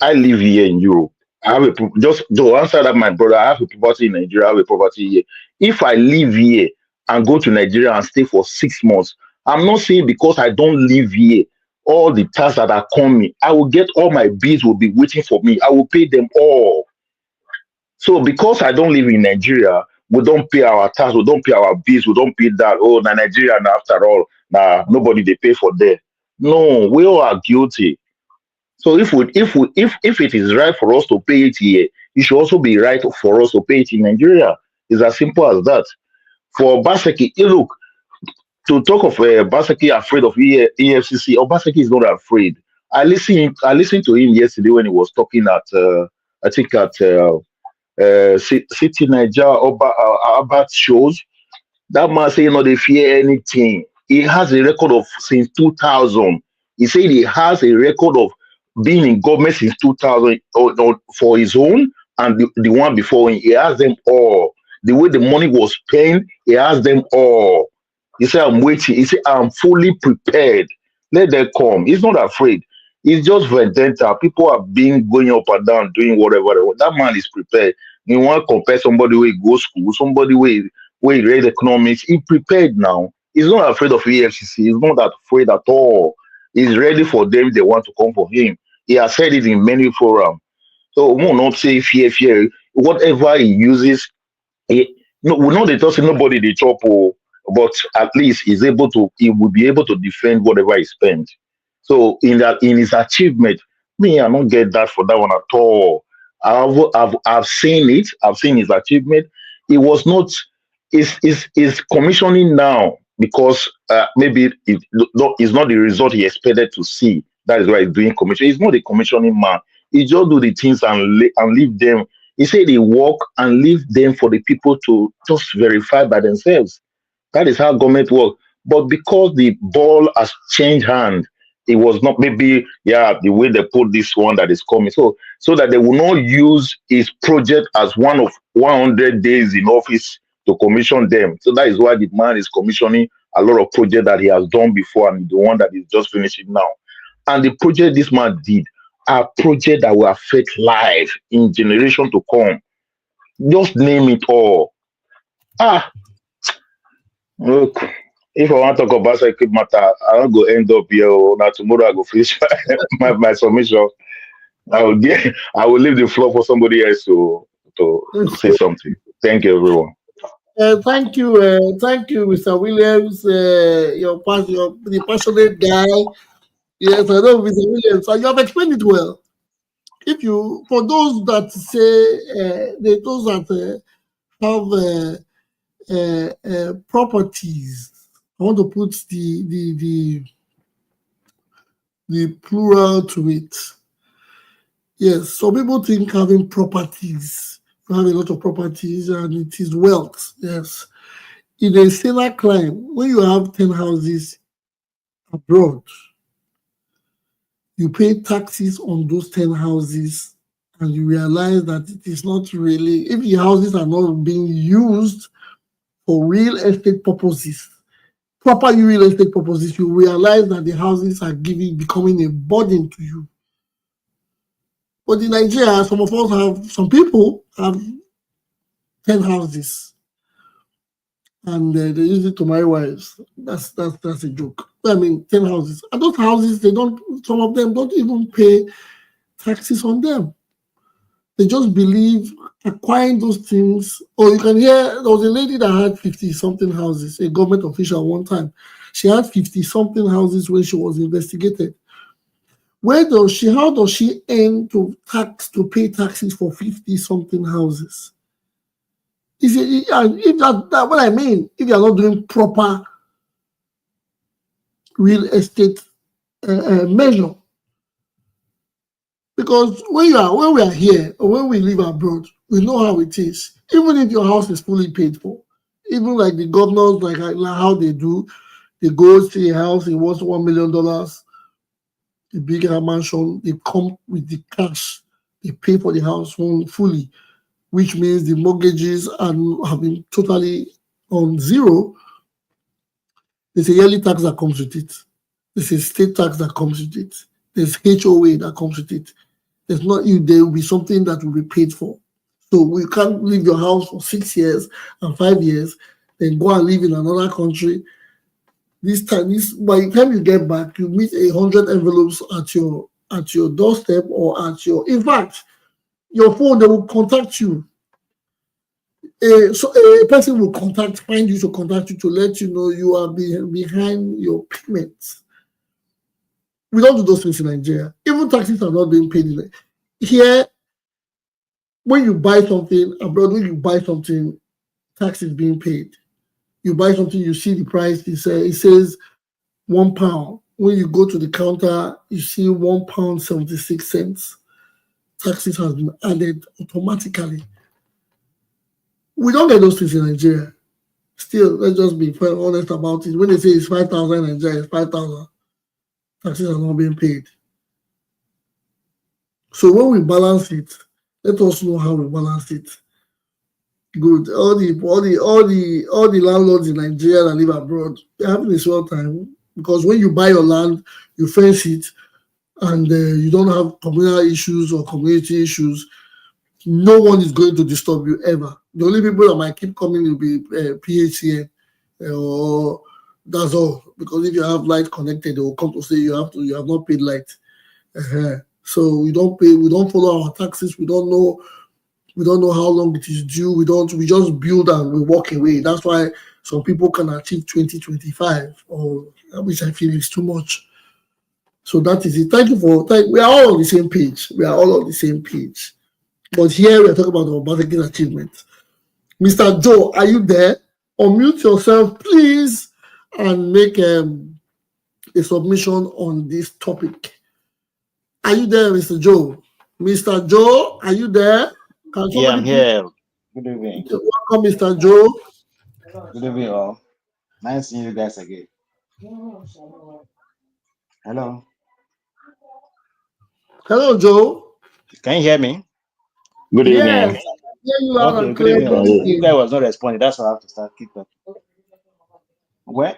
I live here in Europe. I have just to answer that, my brother. I have a property in Nigeria. I have a property here. If I live here and go to Nigeria and stay for 6 months, I'm not saying because I don't live here, all the tasks that are coming, I will get all my bills will be waiting for me. I will pay them all. So because I don't live in Nigeria, we don't pay our tax, we don't pay our bills, we don't pay that. Oh, na Nigeria, after all, nobody they pay for that. No, we all are guilty. So if it is right for us to pay it here, it should also be right for us to pay it in Nigeria. It's as simple as that. For Obaseki, look, to talk of Obaseki afraid of EFCC, Obaseki is not afraid. I listened to him yesterday when he was talking at I think at City Niger about shows. That man say, they fear anything. He has a record of since 2000. He said he has a record of being in government since 2000 or for his own and the one before him. He has them all. The way the money was spent, he has them all. He said, I'm waiting. He said, I'm fully prepared. Let them come. He's not afraid. It's just vendetta. People are being going up and down, doing whatever they want. That man is prepared. You want to compare somebody who go school, somebody where he read economics, he prepared now. He's not afraid of EFCC. He's not that afraid at all. He's ready for them. They want to come for him. He has said it in many forums. So we will not say fear. Whatever he uses, no, we know they talk say nobody they chop, but at least he will be able to defend whatever he spent. So in his achievement, me, I don't get that for that one at all. I've seen it. I've seen his achievement. It was not. Is commissioning now because maybe it's not the result he expected to see. That is why he's doing commission. He's not a commissioning man. He just do the things and leave them. He said he work and leave them for the people to just verify by themselves. That is how government works. But because the ball has changed hand, it was not maybe the way they put this one that is coming. So that they will not use his project as one of 100 days in office to commission them. So that is why the man is commissioning a lot of projects that he has done before and the one that is just finishing now. And the project this man did are projects that will affect life in generation to come. Just name it all. Look, if I want to talk about security matter, I don't go end up here. Now tomorrow I go finish my submission. I will leave the floor for somebody else to say something. Thank you, everyone. Thank you, Mr. Williams. The passionate guy. Yes, I know, Mr. Williams. You have explained it well. For those that say, those that have properties, I want to put the plural to it. Yes, some people think having properties, you have a lot of properties, and it is wealth. Yes, in a saner climb, when you have 10 houses abroad, you pay taxes on those 10 houses, and you realize that it is not really, if the houses are not being used for real estate purposes, proper real estate purposes, you realize that the houses are becoming a burden to you. But in Nigeria, some people have 10 houses. and they use it to marry wives. That's a joke. I mean, 10 houses. And those houses, some of them don't even pay taxes on them. They just believe acquiring those things. Or you can hear there was a lady that had 50 something houses, a government official one time. She had 50 something houses when she was investigated. How does she earn to pay taxes for 50 something houses? If that what I mean, if you're not doing proper real estate measure, because when we are here or when we live abroad, we know how it is. Even if your house is fully paid for, even like the governors, like how they do, they go see a house, it was $1 million, the bigger mansion, they come with the cash, they pay for the house fully, which means the mortgages have been totally on zero. There's a yearly tax that comes with it. There's a state tax that comes with it. There's HOA that comes with it. There will be something that will be paid for. So you can't leave your house for 6 years and 5 years, then go and live in another country. By the time you get back, you meet 100 envelopes at your doorstep or in fact, your phone, they will contact you. So a person will find you to let you know you are behind your payments. We don't do those things in Nigeria. Even taxes are not being paid here. When you buy something abroad, tax is being paid. You buy something, you see the price, it says £1. When you go to the counter, you see £1.76. Taxes has been added automatically. We don't get those things in Nigeria. Still, let's just be honest about it. When they say it's 5,000 in Nigeria, it's 5,000. Taxes are not being paid. So when we balance it, let us know how we balance it. Good. All the landlords in Nigeria that live abroad, they're having a swell time because when you buy your land, you fence it, and you don't have communal issues or community issues. No one is going to disturb you ever. The only people that might keep coming will be PHCN, or that's all. Because if you have light connected, they will come to say you have not paid light. So we don't pay. We don't follow our taxes. We don't know how long it is due. We just build and we walk away. That's why some people can achieve 2025, which I feel is too much. So that is it. We are all on the same page. But here we are talking about the Obaseki achievements. Mr. Joe, are you there? Unmute yourself, please, and make a submission on this topic. Are you there, Mr. Joe? Mr. Joe, are you there? Yeah, I'm here. Good evening. Welcome, Mr. Joe. Good evening, all. Nice seeing you guys again. Hello. Hello, Joe. Can you hear me? Good evening. Yes. Okay, good evening. You guys was not responding. That's why I have to start keep up. Well,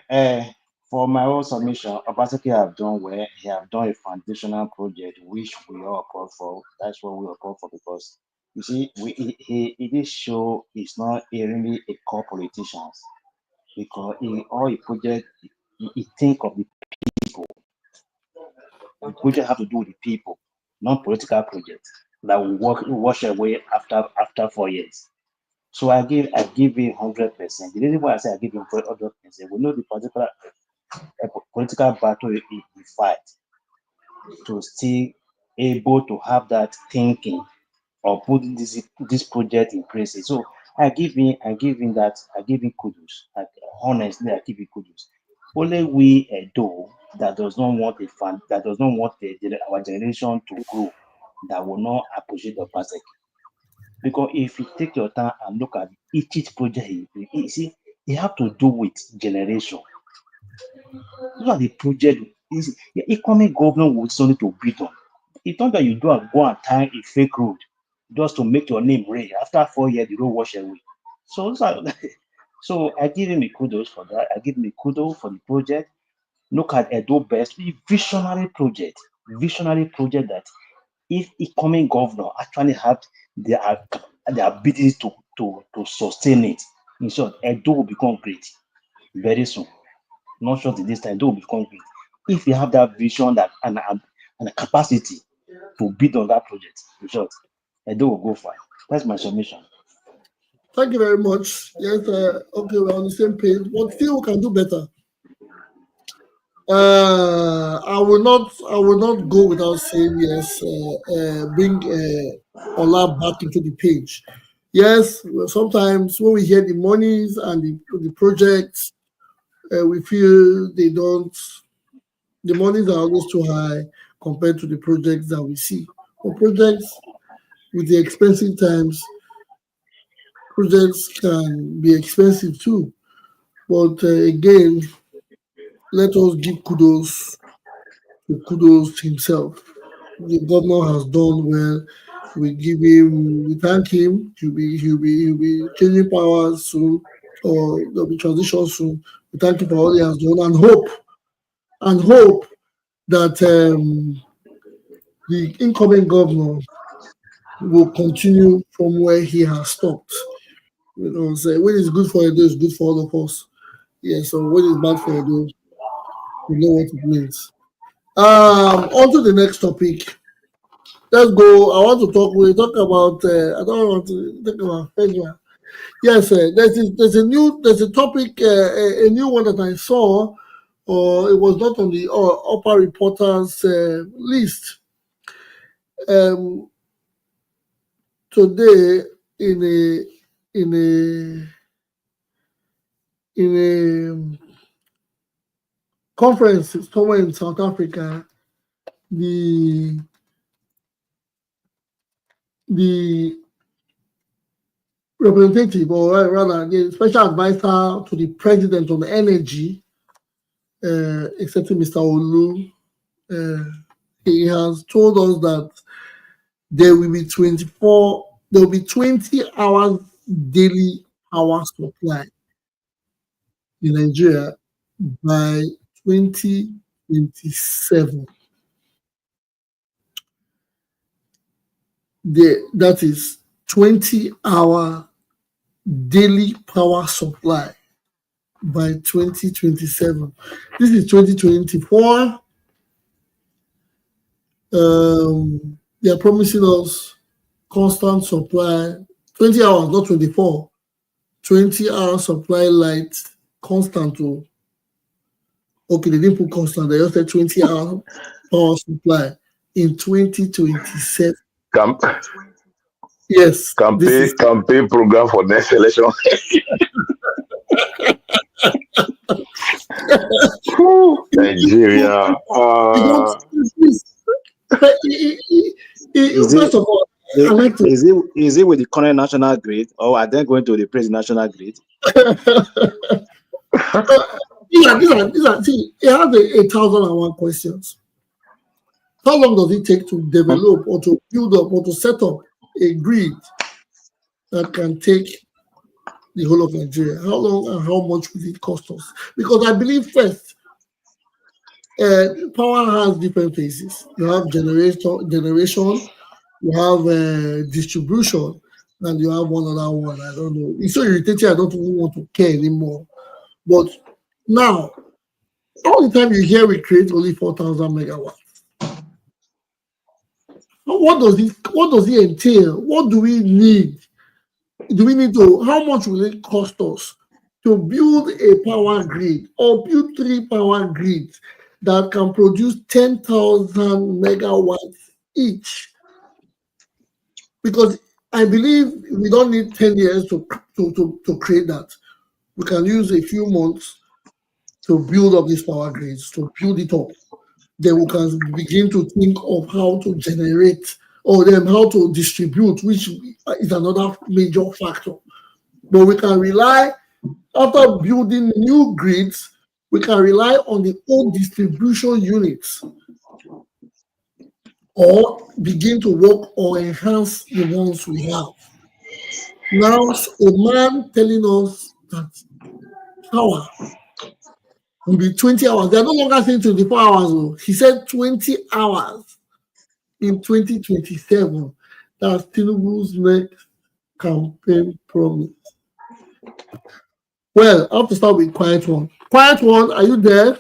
for my own submission, Obaseki have done well. He have done a foundational project which we all call for. That's what we all call for, because you see, he did show he's not really a core politician, because all the project he think of the people. The project have to do with the people, not political projects that will wash away after 4 years. So I give him 100%. The reason why I say I give him 100%, we know the particular political battle he fight to still able to have that thinking or put this project in place. So I give him kudos. Honestly, I give him kudos. Only we Edo that does not want our generation to grow, that will not appreciate the Obaseki. Because if you take your time and look at each project, you see, you have to do with generation. Look at the project. The incoming government will something to beat on. It's not that you go and tie a fake road just to make your name ring. After 4 years, the road wash away. So I give him a kudos for that. I give him a kudos for the project. Look at Edo Best, visionary project that if incoming governor actually have the ability to sustain it, In short, Edo will become great very soon. Not short this time, Edo will become great. If you have that vision that and a capacity to bid on that project, in short, Edo will go far. That's my submission. Thank you very much. Yes, okay, we're on the same page. But still, we can do better. I will not go without saying yes. Bring Ola back into the page. Yes, sometimes when we hear the monies and the projects, we feel the monies are always too high compared to the projects that we see. For projects with the expensive times, projects can be expensive too. But again, let us give kudos to himself. The governor has done well. We thank him. He'll be changing powers soon, or there'll be transition soon. We thank him for all he has done and hope that the incoming governor will continue from where he has stopped. When it's good for Edo, it's good for all of us. Yeah, so when it's bad for Edo, we know what it means. On to the next topic. Let's go. I want to talk. We talk about. I don't want to talk about FEDRA. Yes, there's a topic, a new one that I saw, or it was not on the upper reporters list. Today in a conference somewhere in South Africa, the representative, or rather the special advisor to the president on energy, excepting Mr. Olu, he has told us that there will be 20 hours daily power supply in Nigeria by 2027. That is 20-hour daily power supply by 2027. This is 2024. They are promising us constant supply, 20 hours, not 24. 20-hour supply light, constant. Okay, they didn't put constant, they just said 20-hour power supply in 2027. Yes. Campaign program for next election. Nigeria. First of all, is it with the current national grid, or are they going to replace the national grid? See, it has 1,001 questions. How long does it take to develop or to build up or to set up a grid that can take the whole of Nigeria? How long and how much will it cost us? Because I believe first, power has different phases. You have generation, you have distribution, and you have one other one. I don't know. It's so irritating. I don't even want to care anymore. But now, all the time you hear we create only 4,000 megawatts. What does it entail? What do we need? How much will it cost us to build a power grid or build 3 power grids that can produce 10,000 megawatts each? Because I believe we don't need 10 years to create that. We can use a few months to build up these power grids, to build it up. Then we can begin to think of how to generate or then how to distribute, which is another major factor. But we can rely, after building new grids, we can rely on the old distribution units or begin to work or enhance the ones we have. Now, a man telling us that power will be 20 hours. They're no longer saying 24 hours. Though. He said 20 hours in 2027. That's Tinubu's next campaign promise. Well, I have to start with Quiet One. Quiet One, are you there?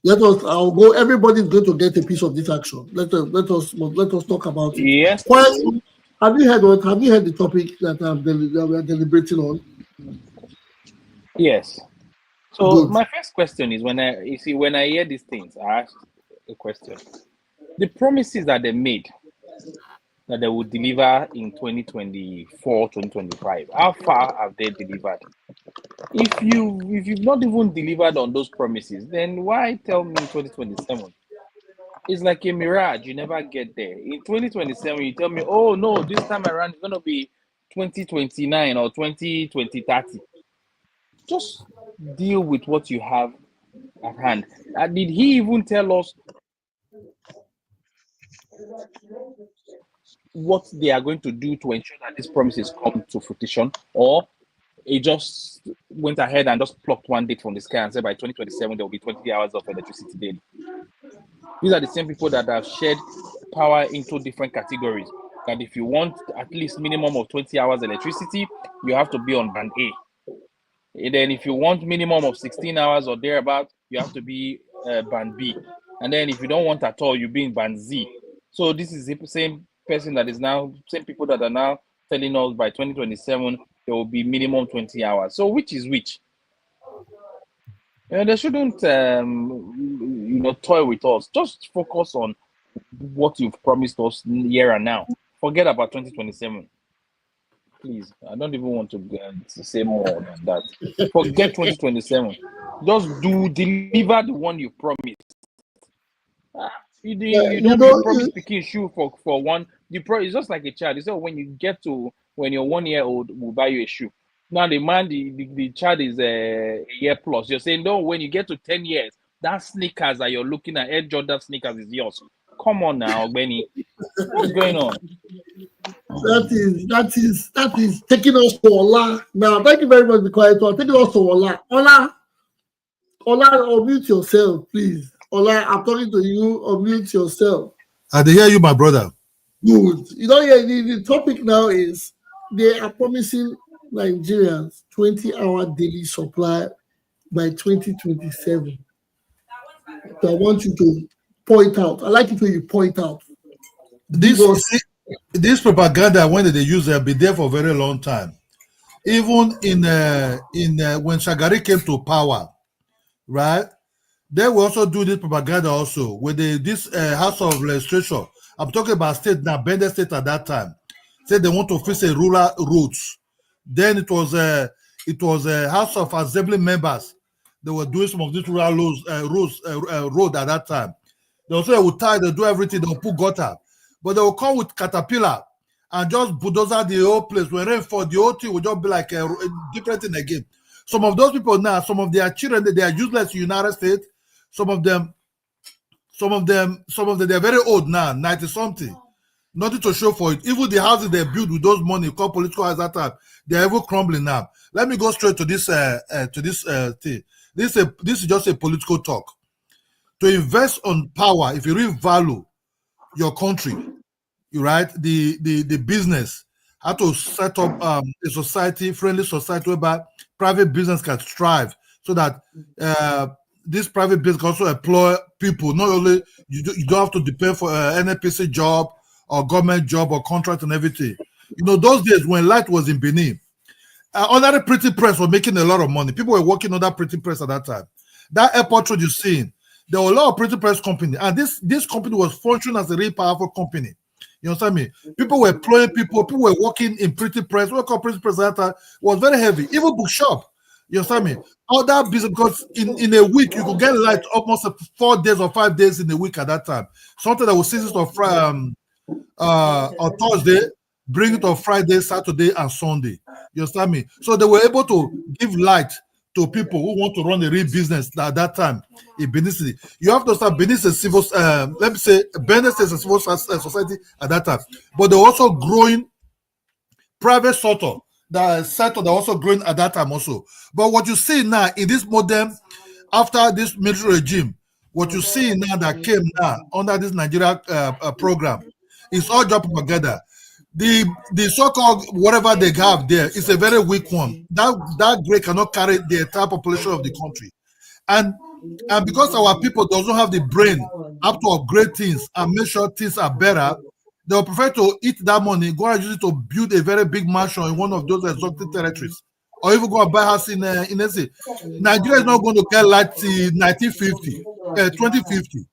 I'll go. Everybody's going to get a piece of this action. Let us talk about it. Yes. Quiet One, have you heard the topic that we are deliberating on? Yes. So Good. my first question is when I hear these things, I ask a question. The promises that they made that they would deliver in 2024, 2025, how far have they delivered? If you've not even delivered on those promises, then why tell me 2027? It's like a mirage. You never get there. In 2027, you tell me, oh no, this time around it's gonna be 2029 or 2030. Just deal with what you have at hand. Did he even tell us what they are going to do to ensure that these promises come to fruition? Or he just went ahead and just plucked one date from the sky and said by 2027 there will be 20 hours of electricity daily? These are the same people that have shared power into different categories. And if you want at least minimum of 20 hours electricity, you have to be on band A. And then if you want minimum of 16 hours or thereabout, you have to be band B. And then if you don't want at all, you be in band Z. So this is the same person that is now, same people that are now telling us by 2027, there will be minimum 20 hours. So which is which? They shouldn't, toy with us. Just focus on what you've promised us here and now. Forget about 2027. Please, I don't even want to say more than that. Forget 2027. Just deliver the one you promised. You don't promise picking shoe for one. It's just like a child. You say when you're 1 year old, we'll buy you a shoe. Now the child is a year plus. You're saying no, when you get to 10 years, that sneakers that you're looking at, Air Jordan sneakers is yours. Come on now, Benny. What's going on? That is taking us to Ola. Now, thank you very much, the quiet one. Taking us to Ola. Ola, unmute yourself, please. Ola, I'm talking to you. Unmute yourself. I hear you, my brother. Good. The topic now is they are promising Nigerians 20-hour daily supply by 2027. So I want you to point out. I like it when you point out. This propaganda, when they use, have been there for a very long time. Even in when Shagari came to power, right? They will also do this propaganda also with this House of Legislation. I'm talking about state now, Bender State at that time. Said they want to fix a rural routes. Then it was a House of Assembly members. They were doing some of these rural road at that time. They also would they do everything, they will put gutter. But they will come with caterpillar and just bulldozer the whole place. When rainfall, the whole thing will just be like a different thing again. Some of those people now, some of their children, they are useless in the United States. Some of them, they are very old now, 90-something. Nothing to show for it. Even the houses they built with those money, called political houses at that time, they are even crumbling now. Let me go straight to this thing. This is just a political talk. To invest on power, if you really value your country, right? The business, how to set up a friendly society whereby private business can thrive, so that this private business can also employ people. Not only you don't have to depend for NPC job or government job or contract and everything. Those days when light was in Benin, another printing press was making a lot of money. People were working on that printing press at that time. That airport road you're seeing, there were a lot of printing press company, and this company was functioning as a really powerful company. You understand me? People were employing people were working in printing press. What called printing press at that time was very heavy. Even bookshop. You understand me? All that business, because in a week you could get light almost 4 days or 5 days in a week at that time. Something that was seasons of on Thursday, bring it on Friday, Saturday, and Sunday. You understand me? So they were able to give light to people who want to run a real business at that time in Benin City. You have to start Benin City civil, let me say, Benin City civil society at that time. But they're also growing private sector. The sector they're also growing at that time also. But what you see now in this modern, after this military regime, what you see now that came now under this Nigeria program is all job propaganda. the so-called whatever they have there is a very weak one. That grade cannot carry the entire population of the country, and because our people doesn't have the brain up to upgrade things and make sure things are better, they will prefer to eat that money, go and use it to build a very big mansion in one of those exotic territories, or even go and buy a house in SA. Nigeria is not going to get like 1950, 2050.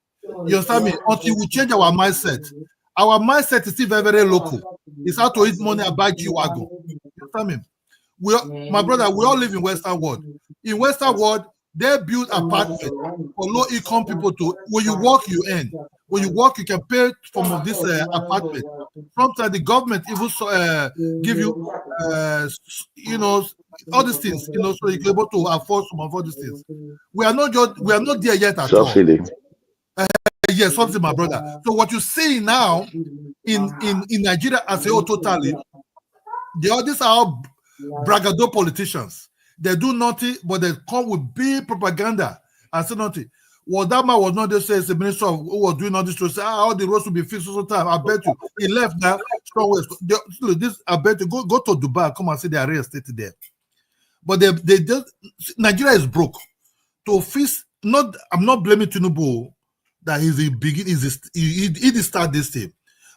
You understand me? Until we change our mindset. Our mindset is still very, very local. It's how to eat money and buy G-Wagon. You understand me? My brother, we all live in Western world. In Western world, they build apartments for low-income people to. When you work, you earn. When you work, you can pay some of this apartment. Sometimes the government even give you, all these things, so you're able to afford some of all these things. We are not there yet at all. Yes, something, my brother. So what you see now in Nigeria as a whole totally, these are all bragado politicians. They do nothing, but they come with big propaganda and say nothing. Well, that man was not just saying the minister who was doing all this to say all the roads will be fixed all the time. I bet you he left now. I bet you go to Dubai, come and see their real estate there. But they just Nigeria is broke. To fix, I'm not blaming Tinubu that he did start this thing,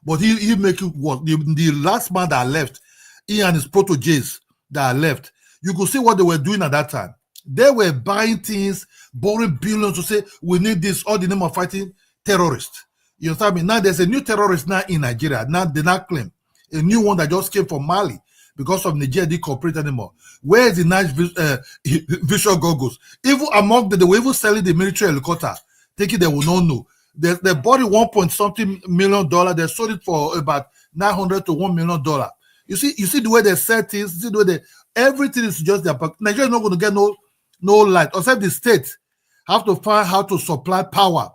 but he make it work. The last man that left, he and his proteges that left, you could see what they were doing at that time. They were buying things, borrowing billions to say we need this, all the name of fighting terrorists. You understand me? Now there's a new terrorist now in Nigeria. Now they not claim a new one that just came from Mali because of Nigeria didn't cooperate anymore. Where is the nice visual goggles? Even among they were even selling the military helicopter, thinking they will not know. They bought it $1.something million. They sold it for about $900 to $1 million. You see the way they sell things. You see the way everything is just their. Nigeria is not going to get no light, except the state have to find how to supply power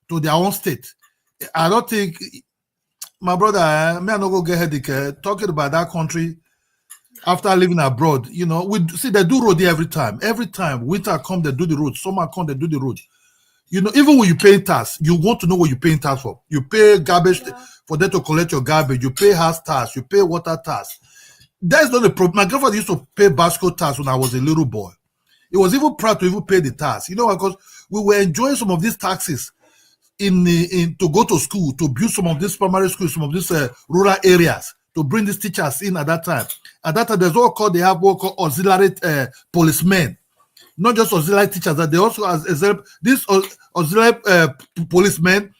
to their own state. I don't think, my brother, may I not go get headache talking about that country after living abroad. We see they do road there every time. Every time winter come, they do the road. Summer come, they do the road. Even when you pay tax, you want to know what you pay tax for. You pay garbage for them to collect your garbage. You pay house tax. You pay water tax. That's not the problem. My grandfather used to pay Basco tax when I was a little boy. He was even proud to even pay the tax. Because we were enjoying some of these taxes to go to school, to build some of these primary schools, some of these rural areas, to bring these teachers in at that time. At that time, there's they have what called auxiliary policemen. Not just auxiliary teachers, that they also these auxiliary policemen.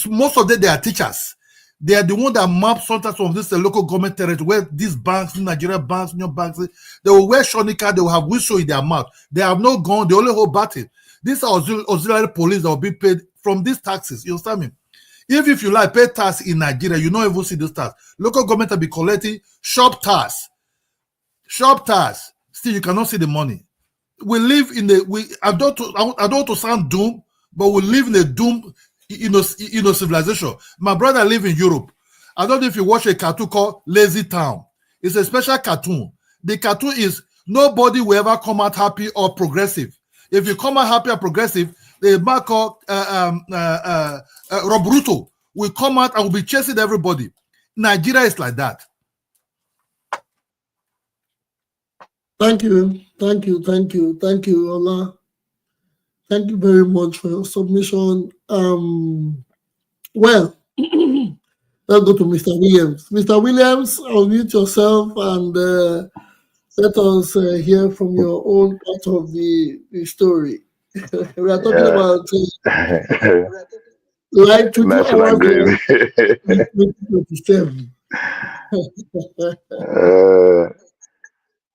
Most of them, they are teachers. They are the one that map sometimes from this local government territory where these banks, Nigeria banks, union banks, they will wear shonika, they will have whistle in their mouth. They have no gun, they only hold battle. These are auxiliary police that will be paid from these taxes. You understand me? If you like pay tax in Nigeria, you don't even see those tax. Local government will be collecting shop tax. Shop tax. Still, you cannot see the money. We live in I don't want to sound doom, but we live in a doom civilization. My brother live in Europe. I don't know if you watch a cartoon called Lazy Town. It's a special cartoon. The cartoon is nobody will ever come out happy or progressive. If you come out happy or progressive, the man called Robruto will come out and will be chasing everybody. Nigeria is like that. Thank you, Ola. Thank you very much for your submission. Well, let's go to Mr. Williams. Mr. Williams, unmute yourself and let us hear from your own part of the story. We are talking about like 20 National hours Grid. 2027.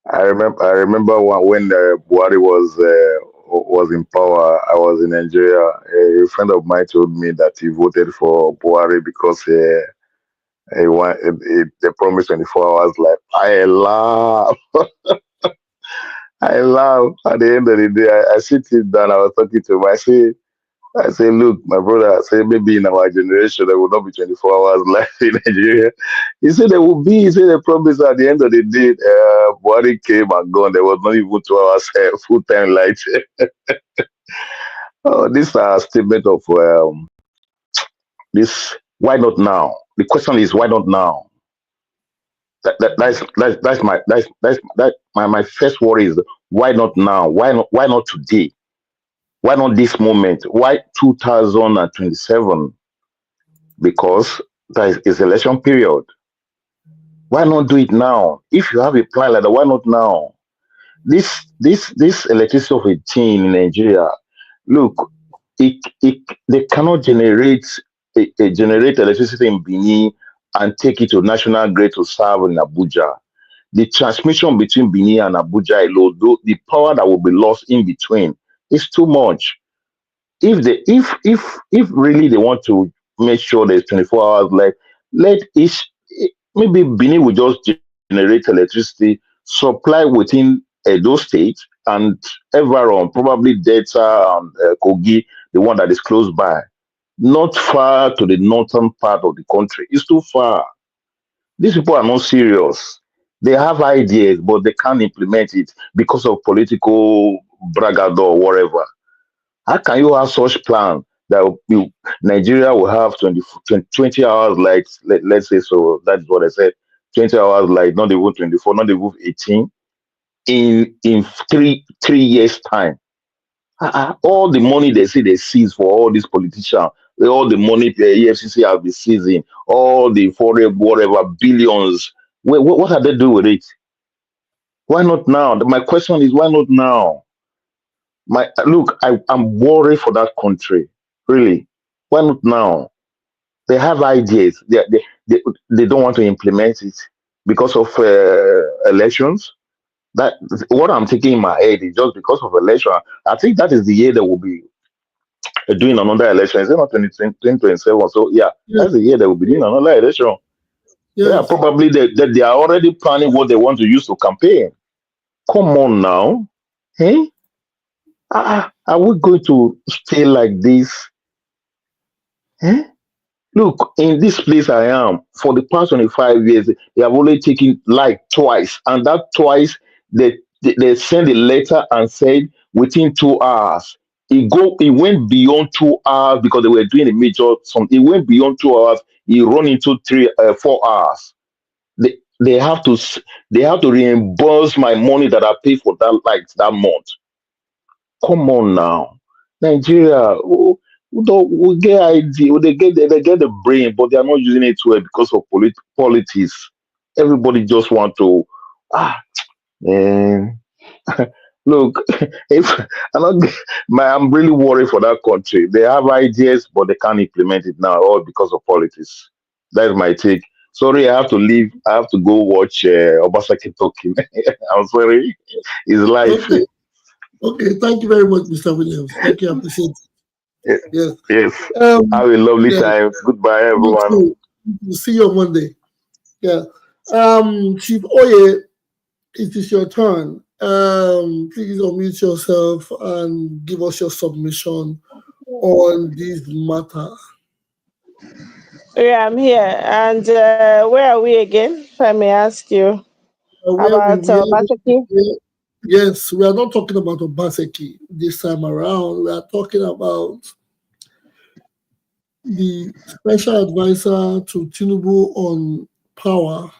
I remember when Buhari was in power. I was in Nigeria. A friend of mine told me that he voted for Buhari because they promised 24 hours life. I laugh. I laugh. At the end of the day, I sit him down. I was talking to him. I say, look, my brother, I say maybe in our generation there will not be 24 hours life in Nigeria. He said there will be. He said they promised at the end of the day, Buhari came and gone. There was not even 2 hours full-time light. This is a statement of this. Why not now? The question is, why not now? That's my first worry is why not now? Why not today? Why not this moment? Why 2027? Because that is election period. Why not do it now? If you have a plan like that, why not now? This electricity of a thing in Nigeria, look, it they cannot generate electricity in Benin and take it to national grid to serve in Abuja. The transmission between Benin and Abuja alone, the power that will be lost in between is too much. If really they want to make sure there's 24 hours, like let each maybe Benin will just generate electricity supply within those states and Everon, probably Delta and Kogi, the one that is close by, not far to the northern part of the country. It's too far. These people are not serious. They have ideas, but they can't implement it because of political bragado or whatever. How can you have such plan that Nigeria will have 20 hours light? Let's say so. That's what I said. 20 hours light, not even 24, not even 18 in three years time. All the money they say they seize for all these politicians, all the money the EFCC have been seizing, all the foreign whatever billions. What are they doing with it? Why not now? My question is why not now? My look, I'm worried for that country. Really, why not now? They have ideas. They, they don't want to implement it because of elections. That what I'm taking in my head is just because of election. I think that is the year they will be doing another election. Is it not 2027? So yeah, Yes, that's the year they will be doing another election. Yeah, yes. probably they are already planning what they want to use to campaign. Come on now, hey, are we going to stay like this? Eh? Look, in this place I am, for the past 25 years, they have only taken like twice, and that twice they sent a letter and said within 2 hours. It went beyond 2 hours because they were doing a major some it went beyond 2 hours, it run into 4 hours. They have to they have to reimburse my money that I paid for that like that month. Come on now. Nigeria, we get idea, they get the brain, but they are not using it well because of politics. Everybody just want to ah man. Look, if I'm not, I'm really worried for that country. They have ideas, but they can't implement it now, all because of politics. That's my take. Sorry, I have to leave. I have to go watch Obaseki talking. I'm sorry. It's life. Okay. Okay. Thank you very much, Mr. Williams. Thank you. I appreciate it. Yes. Yes. Yes. Um. Have a lovely Yeah. time. Goodbye, You everyone. too. We'll see you on Monday. Yeah. Chief Oye, it is your turn. Please unmute yourself and give us your submission on this matter. Yeah, I'm here. And where are we again? If I may ask you Where about Obaseki. yes, we are not talking about Obaseki this time around. We are talking about the special advisor to Tinubu on power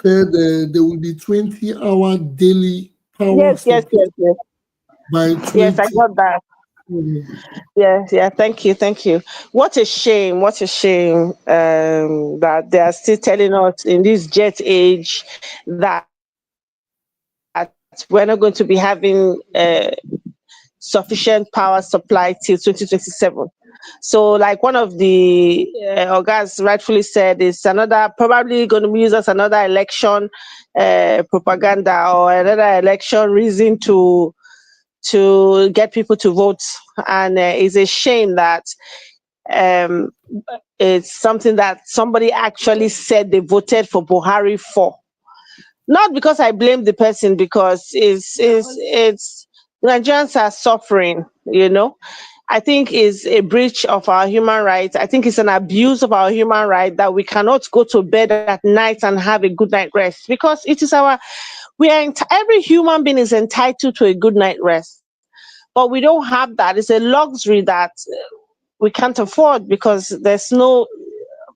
said there will be 20-hour daily power Yes, yes, supply yes, yes. by Yes, I 20. got that. Yes, yeah, thank you, thank you. What a shame that they are still telling us in this jet age that we're not going to be having sufficient power supply till 2027. So, like one of the guys rightfully said, is another probably going to use as another election propaganda or another election reason to get people to vote. And it's a shame that um, it's something that somebody actually said they voted for Buhari for. Not because I blame the person, because it's Nigerians are suffering, you know. I think is a breach of our human rights. I think it's an abuse of our human right that we cannot go to bed at night and have a good night rest, because it is our every human being is entitled to a good night rest, but we don't have that. It's a luxury that we can't afford because there's no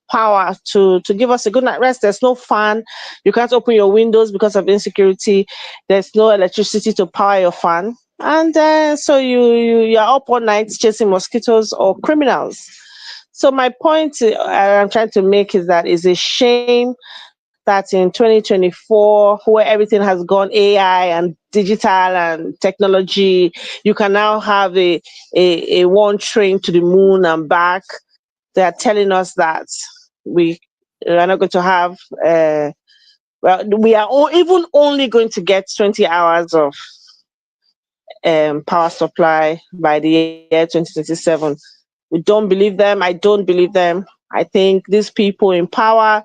power to give us a good night rest. There's no fan. You can't open your windows because of insecurity. There's no electricity to power your fan. And so you're up all night chasing mosquitoes or criminals. So my point I'm trying to make is that it's a shame that in 2024, where everything has gone AI and digital and technology, you can now have a one train to the moon and back. They are telling us that we are not going to have, well, we are even only going to get 20 hours of power supply by the year 2027. We don't believe them. I don't believe them. I think these people in power,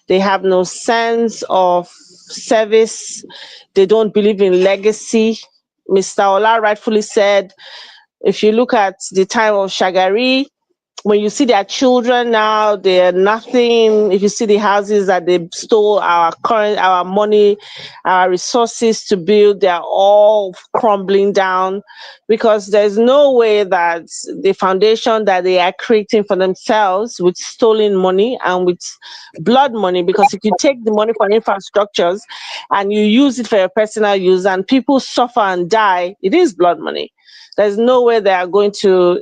they have no sense of service. They don't believe in legacy. Mr. Ola rightfully said, if you look at the time of Shagari, when you see their children now, they're nothing. If you see the houses that they stole our money, our resources to build, they're all crumbling down, because there's no way that the foundation that they are creating for themselves with stolen money and with blood money, because if you take the money for infrastructures and you use it for your personal use and people suffer and die, it is blood money. There's no way they are going to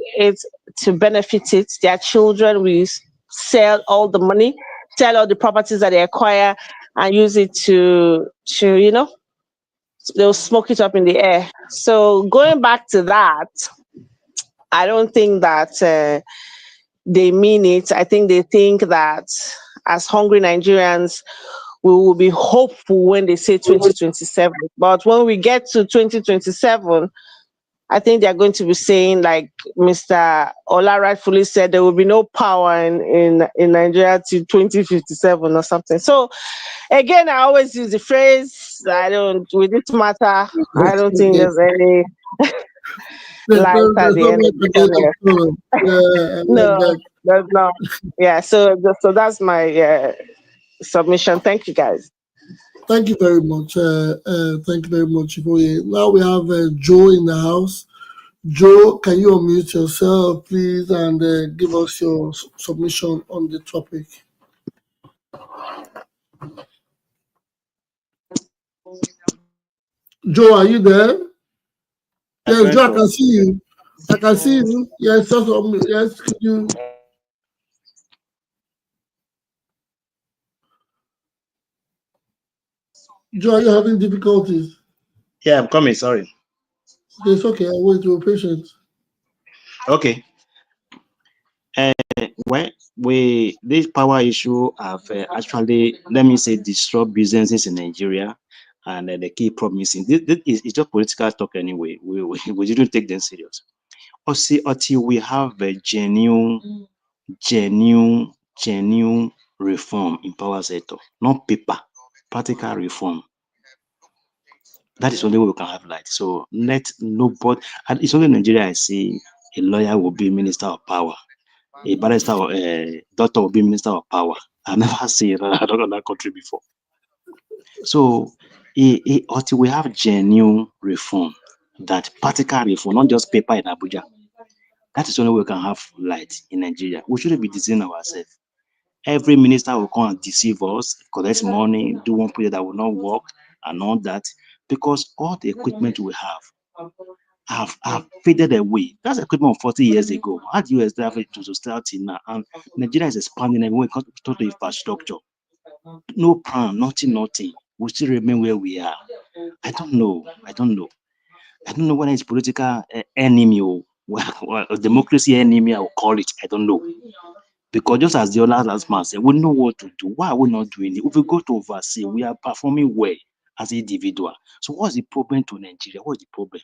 benefit it. Their children will sell all the money, sell all the properties that they acquire, and use it to they'll smoke it up in the air. So going back to that, I don't think that they mean it. I think they think that as hungry Nigerians, we will be hopeful when they say 2027. But when we get to 2027, I think they're going to be saying, like Mr. Ola rightfully said, there will be no power in Nigeria till 2057 or something. So again, I always use the phrase, with this matter, I don't think there's any light at the end of the tunnel. No, there's not. Yeah, so that's my submission. Thank you, guys. Thank you very much. Thank you very much, Iboye. Now we have Joe in the house. Joe, can you unmute yourself, please, and give us your submission on the topic? Joe, are you there? Yes, Joe, I can see you. I can see you. Yes, yes, could you? Joe, are you having difficulties? Yeah, I'm coming. Sorry. It's okay. I'll wait. We're patient. Okay. When this power issue have actually, let me say, disrupt businesses in Nigeria, and the key problem is it's just political talk anyway. We didn't take them serious. Until we have a genuine reform in power sector, not paper, practical reform. That is only way we can have light. So let nobody, and it's only in Nigeria I see a lawyer will be minister of power, a barrister or a doctor will be minister of power. I've never seen that country before. So until we have genuine reform, that practical reform, not just paper in Abuja, that is the only way we can have light in Nigeria. We shouldn't be deceiving ourselves. Every minister will come and deceive us, collect money, do one project that will not work, and all that, because all the equipment we have faded away. That's equipment of 40 years ago. How do you establish it to start in now? And Nigeria is expanding everywhere when it comes to infrastructure. No plan, nothing. We still remain where we are. I don't know whether it's political enemy or democracy enemy, I will call it. I don't know. Because just as the last man said, we know what to do. Why are we not doing it? If we go to overseas, we are performing well as an individual. So what's the problem to Nigeria? What's the problem?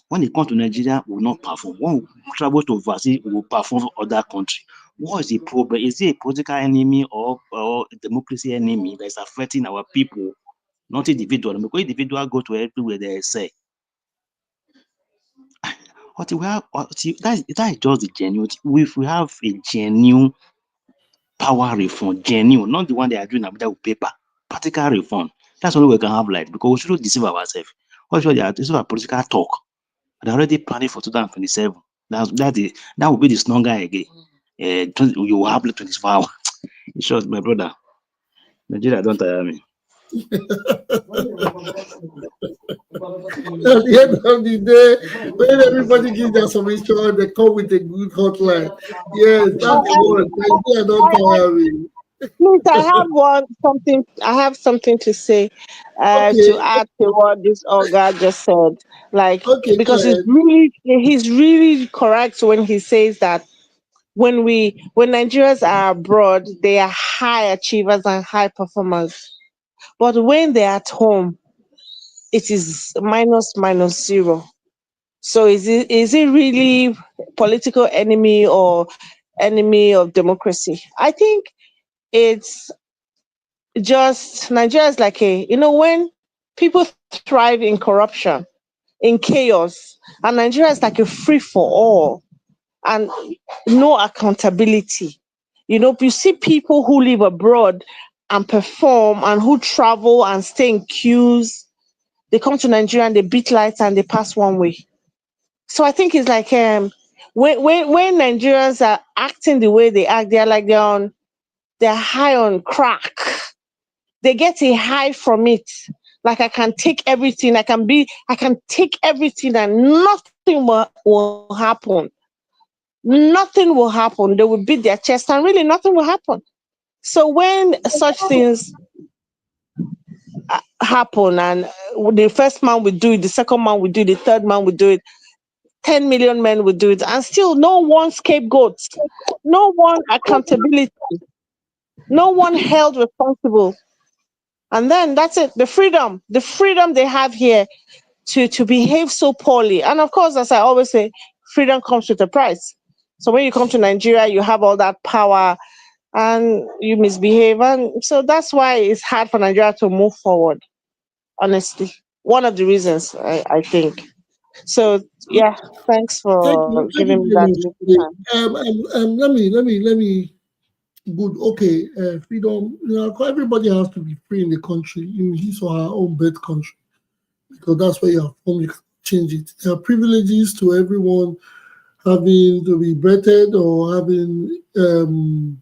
When it comes to Nigeria, we will not perform. When we travel to overseas, we will perform other countries. What is the problem? Is it a political enemy or a democracy enemy that is affecting our people, not individual? Because individual go to everywhere they say. That is just the genuine. If we have a genuine power reform, genuine, not the one they are doing Abuja with paper, practical reform. That's only we can have light, because we shouldn't deceive ourselves. This is a political talk. They're already planning for 2027. That will be the stronger again. you will have 24 hours. In short, my brother, Nigeria don't tire me. At the end of the day, when everybody gives their submission, they come with a good hotline. Yes, that's the word. Nigeria don't tire me. Please, I have something to say, to Okay, add to what this Oga just said. Like, okay, go because ahead. he's really correct when he says that when Nigerians are abroad, they are high achievers and high performers. But when they're at home, it is minus zero. So is it really political enemy or enemy of democracy? I think it's just Nigeria is like when people thrive in corruption, in chaos, and Nigeria is like a free for all and no accountability. You see people who live abroad and perform and who travel and stay in queues. They come to Nigeria and they beat lights and they pass one way. So I think it's like when Nigerians are acting the way they act, they're high on crack. They get a high from it. Like I can take everything, I can take everything and nothing will happen. Nothing will happen. They will beat their chest and really nothing will happen. So when such things happen and the first man will do it, the second man will do it, the third man will do it, 10 million men will do it, and still no one scapegoat, no one accountability, no one held responsible. And then that's it. The freedom they have here to behave so poorly. And of course, as I always say, freedom comes with a price. So when you come to Nigeria, you have all that power and you misbehave. And so that's why it's hard for Nigeria to move forward, honestly. One of the reasons, I think. So, yeah, thanks for Thank you giving me very that much. little Okay. time. Let me. Good. Okay. Freedom. Everybody has to be free in the country, in his or her own birth country, because that's where you are from. You can change it. There are privileges to everyone having to be vetted or having to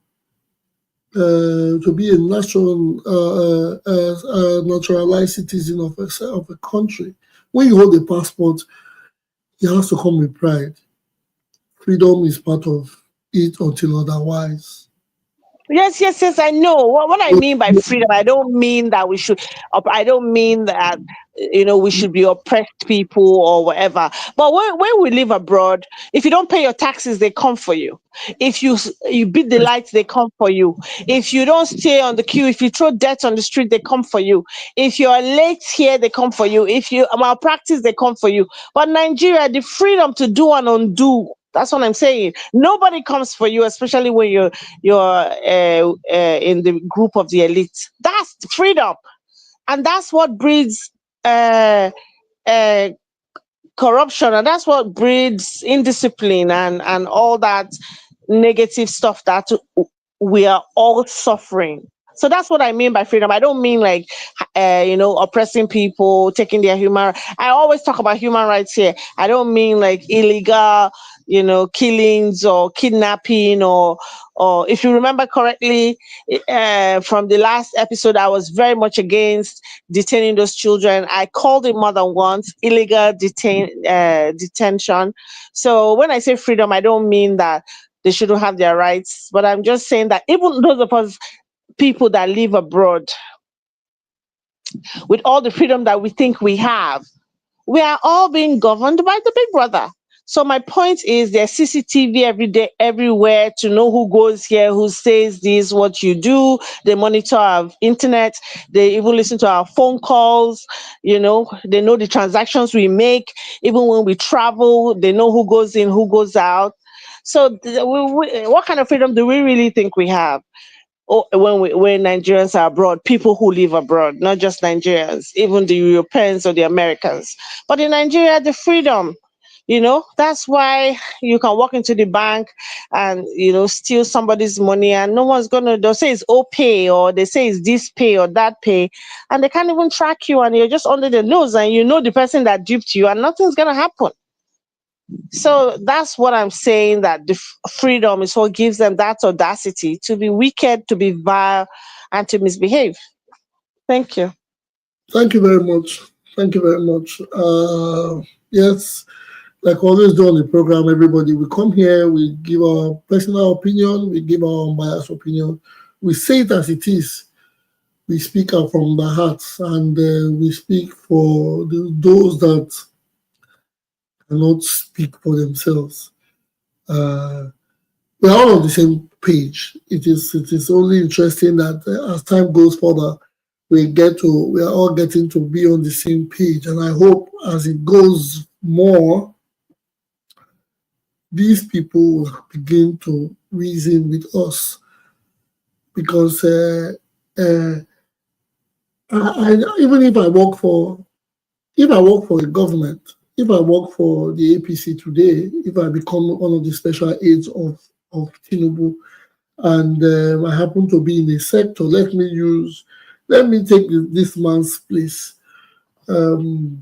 be a naturalized citizen of a country. When you hold a passport, it has to come with pride. Freedom is part of it until otherwise. Yes, I know. What I mean by freedom, I don't mean that I don't mean that, we should be oppressed people or whatever. But when we live abroad, if you don't pay your taxes, they come for you. If you beat the lights, they come for you. If you don't stay on the queue, if you throw dirt on the street, they come for you. If you're late here, they come for you. If you malpractice, they come for you. But Nigeria, the freedom to do and undo. That's what I'm saying. Nobody comes for you, especially when you're in the group of the elite. That's freedom, and that's what breeds uh, uh, corruption, and that's what breeds indiscipline and all that negative stuff that we are all suffering. So that's what I mean by freedom. I don't mean like oppressing people, taking their human. I always talk about human rights here. I don't mean like illegal, killings or kidnapping or if you remember correctly, from the last episode, I was very much against detaining those children. I called it more than once illegal detention. So when I say freedom, I don't mean that they shouldn't have their rights, but I'm just saying that even those of us people that live abroad, with all the freedom that we think we are all being governed by the big brother. So my point is there's CCTV every day, everywhere to know who goes here, who says this, what you do. They monitor our internet. They even listen to our phone calls. They know the transactions we make. Even when we travel, they know who goes in, who goes out. So what kind of freedom do we really think we have? When Nigerians are abroad, people who live abroad, not just Nigerians, even the Europeans or the Americans. But in Nigeria, the freedom, that's why you can walk into the bank and, steal somebody's money and no one's they'll say it's OPay or they say it's this pay or that pay. And they can't even track you and you're just under the nose and the person that duped you and nothing's going to happen. So that's what I'm saying, that the freedom is what gives them that audacity to be wicked, to be vile, and to misbehave. Thank you. Thank you very much. Thank you very much. Yes, like always do on the program, everybody, we come here, we give our personal opinion, we give our unbiased opinion, we say it as it is. We speak out from the hearts, and we speak for those that cannot speak for themselves. We're all on the same page. It is only interesting that as time goes further, we are all getting to be on the same page. And I hope as it goes more, these people will begin to reason with us, because even if I work for a government, if I work for the APC today, if I become one of the special aides of Tinubu, and I happen to be in a sector, let me take this man's place. The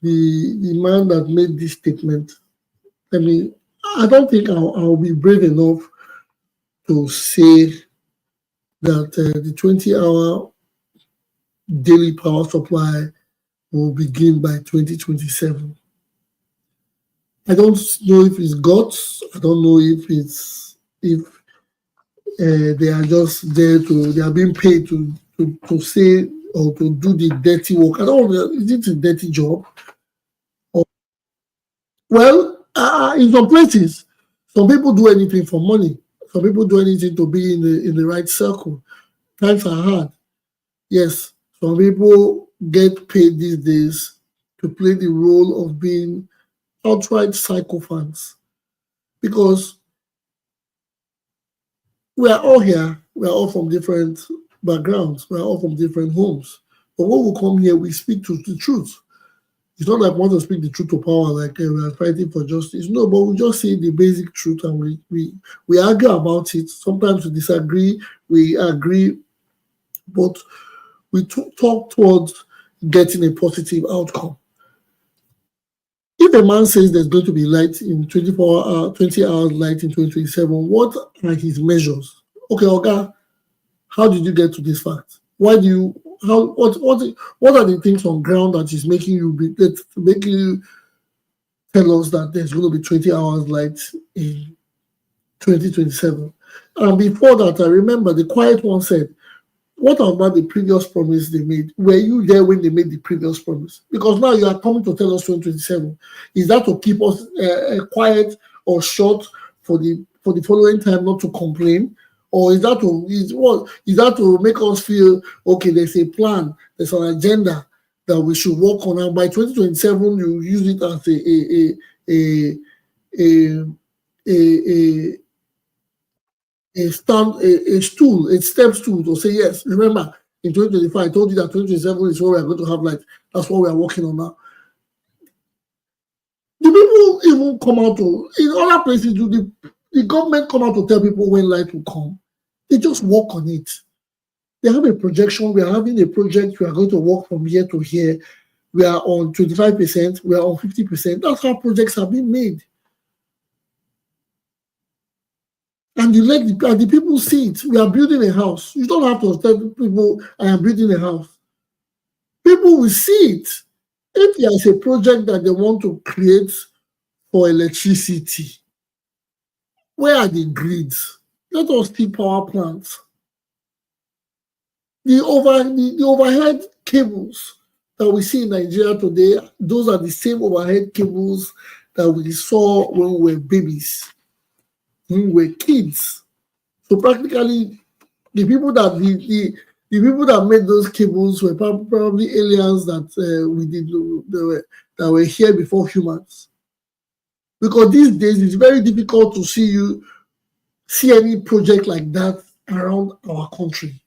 man that made this statement, I don't think I'll be brave enough to say that the 20-hour daily power supply will begin by 2027. I don't know if it's guts. I don't know if they are just there they are being paid to say or to do the dirty work. I don't know, is it a dirty job? Well, in some places, some people do anything for money. Some people do anything to be in the right circle. Times are hard. Yes, some people get paid these days to play the role of being outright sycophants, because we are all here. We are all from different backgrounds. We are all from different homes. But when we come here, we speak to the truth. It's not like we want to speak the truth to power, like we are fighting for justice. No, but we just say the basic truth, and we argue about it. Sometimes we disagree, we agree, but we talk towards getting a positive outcome. If a man says there's going to be light in 20 hours light in 2027, what are his measures? Okay, Oga, how did you get to this fact? What are the things on ground that is making you tell us that there's going to be 20 hours light in 2027? And before that, I remember the quiet one said, what about the previous promise they made? Were you there when they made the previous promise? Because now you are coming to tell us 2027. Is that to keep us quiet or short for the following time not to complain? Or is that to make us feel, okay, there's a plan, there's an agenda that we should work on, and by 2027 you use it as a step stool to say, yes, remember, in 2025, I told you that 2027 is where we are going to have light. That's what we are working on now. Do people even come out in other places, do the government come out to tell people when light will come? They just work on it. They have a projection. We are having a project. We are going to work from here to here. We are on 25%. We are on 50%. That's how projects have been made. And the people see it. We are building a house. You don't have to tell people, I am building a house. People will see it. If there is a project that they want to create for electricity, where are the grids? Let us see power plants. The overhead cables that we see in Nigeria today, those are the same overhead cables that we saw when we were babies, when we were kids. So practically, the people that made those cables were probably aliens that were here before humans. Because these days it's very difficult to see any project like that around our country.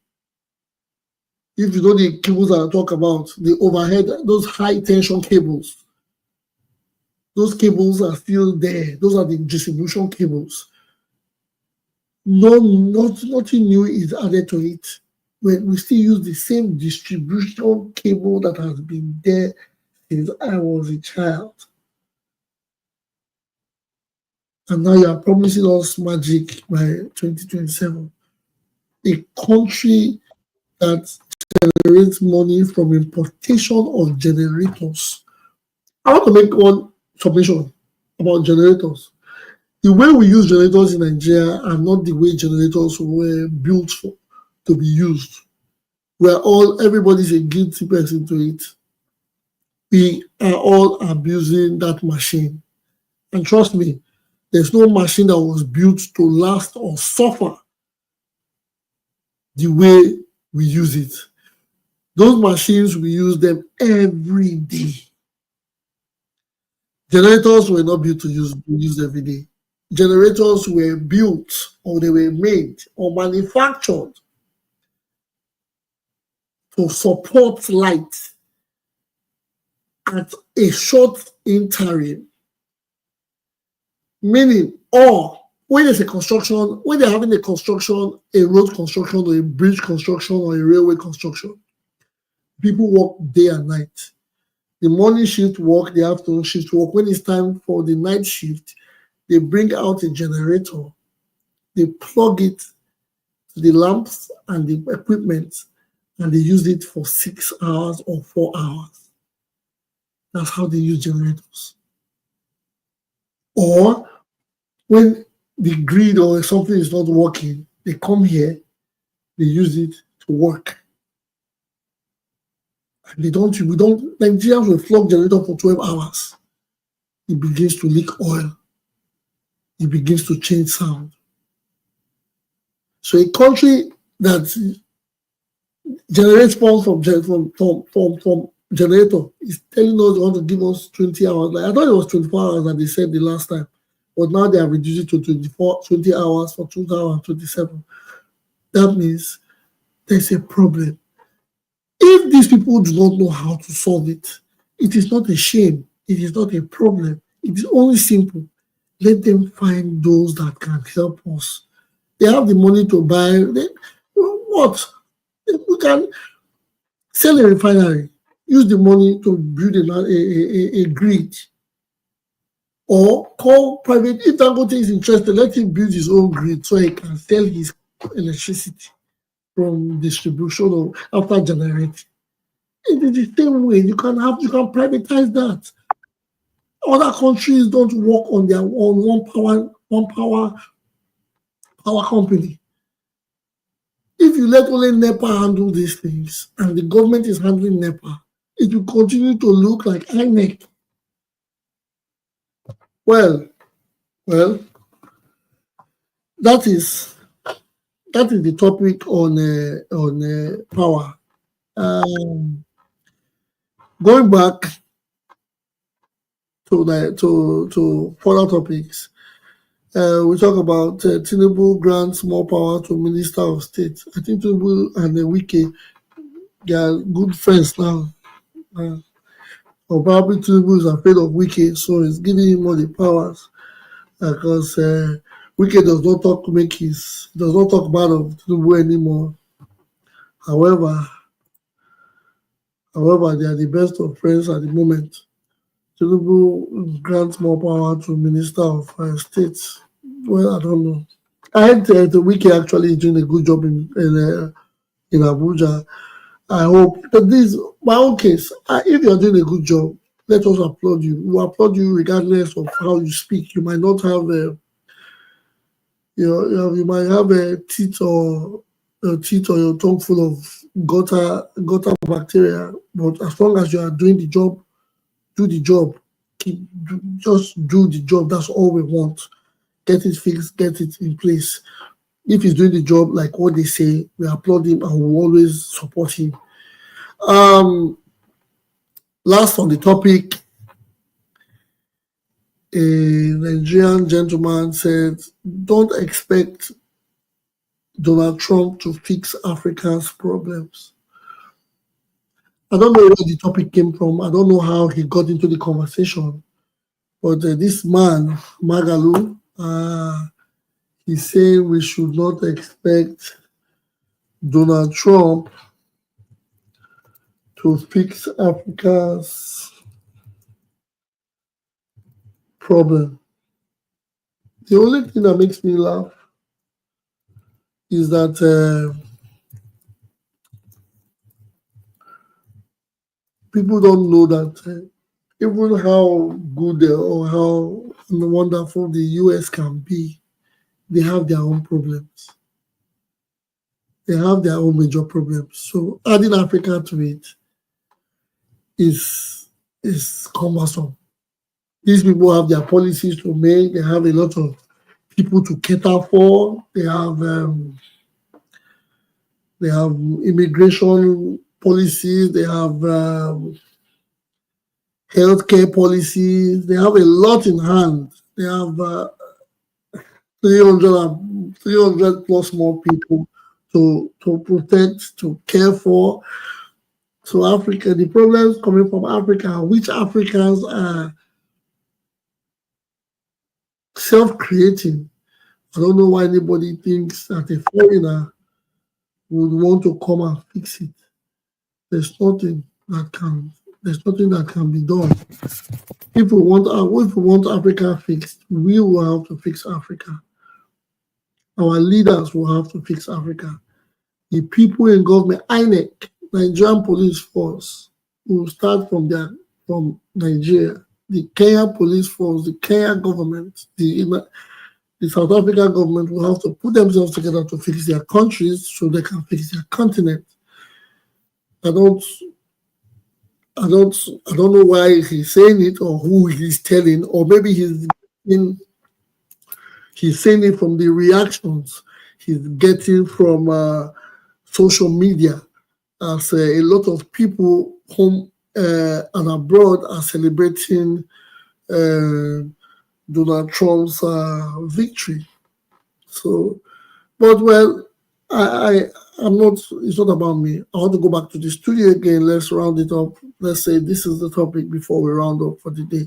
If you know the cables that I talk about, the overhead, those high tension cables, those cables are still there. Those are the distribution cables. Nothing new is added to it. We still use the same distribution cable that has been there since I was a child. and now you are promising us magic by 2027. A country that generates money from importation of generators. I want to make one submission about generators. The way we use generators in Nigeria are not the way generators were built for to be used. Everybody's a guilty person to it. We are all abusing that machine. And trust me, there's no machine that was built to last or suffer the way we use it. Those machines, we use them every day. Generators were not built to use every day. Generators were built or they were made or manufactured to support light at a short interim. Meaning, or when there's a construction, when they're having a construction, a road construction or a bridge construction or a railway construction, people work day and night. The morning shift work, the afternoon shift work. When it's time for the night shift, they bring out a generator, they plug it to the lamps and the equipment, and they use it for 6 hours or 4 hours. That's how they use generators. Or when the grid or something is not working, they come here, they use it to work. And Nigerians will flog generator for 12 hours. It begins to leak oil. It begins to change sound. So a country that generates power from generator is telling us they want to give us 20 hours. Like, I thought it was 24 hours that they said the last time, but now they have reduced it to 20 hours for 2027. That means there's a problem. If these people do not know how to solve it, it is not a shame. It is not a problem. It is only simple. Let them find those that can help us. They have the money to buy. What? We can sell a refinery, use the money to build a grid, or call private. If Dangote is interested, let him build his own grid so he can sell his electricity from distribution or after generating. It is the same way you can privatize that. Other countries don't work on their own one power company. If you let only NEPA handle these things and the government is handling NEPA, it will continue to look like INEC. Well, that is the topic on power. Going back to further topics, we talk about Tinubu grants more power to Minister of State. I think Tinubu and Wike, they are good friends now. Or probably Tinubu is afraid of Wike, so he's giving him all the powers. Because Wike does not talk bad of Tinubu anymore. However, they are the best of friends at the moment. Tinubu grants more power to Minister of State. Well, I don't know. I heard the Wiki actually doing a good job in Abuja. I hope that this, my own case, if you're doing a good job, let us applaud you. We applaud you regardless of how you speak. You might not have you might have a teeth or your tongue full of gutter bacteria, but as long as you are doing the job, do the job. Just do the job. That's all we want. Get it fixed, get it in place. If he's doing the job like what they say, we applaud him and we always support him. Last on the topic, a Nigerian gentleman said, don't expect Donald Trump to fix Africa's problems. I don't know where the topic came from. I don't know how he got into the conversation. But this man, Maghalu, he's saying we should not expect Donald Trump to fix Africa's problem. The only thing that makes me laugh is that people don't know that even how good or how wonderful the US can be, they have their own problems. They have their own major problems. So adding Africa to it is cumbersome. These people have their policies to make. They have a lot of people to cater for. They have immigration policies. They have healthcare policies. They have a lot in hand. They have 300 plus more people to protect, to care for. So Africa, the problems coming from Africa, which Africans are self-creating. I don't know why anybody thinks that a foreigner would want to come and fix it. There's nothing that can be done. If we want Africa fixed, we will have to fix Africa. Our leaders will have to fix Africa. The people in government, INEC, Nigerian police force, will start from Nigeria. The Kenya police force, the Kenya government, the South African government will have to put themselves together to fix their countries so they can fix their continent. I don't know why he's saying it or who he's telling, or maybe he's saying it from the reactions he's getting from social media, as a lot of people home and abroad are celebrating Donald Trump's victory. So, but well, I'm not. It's not about me. I want to go back to the studio again. Let's round it up. Let's say this is the topic before we round up for the day.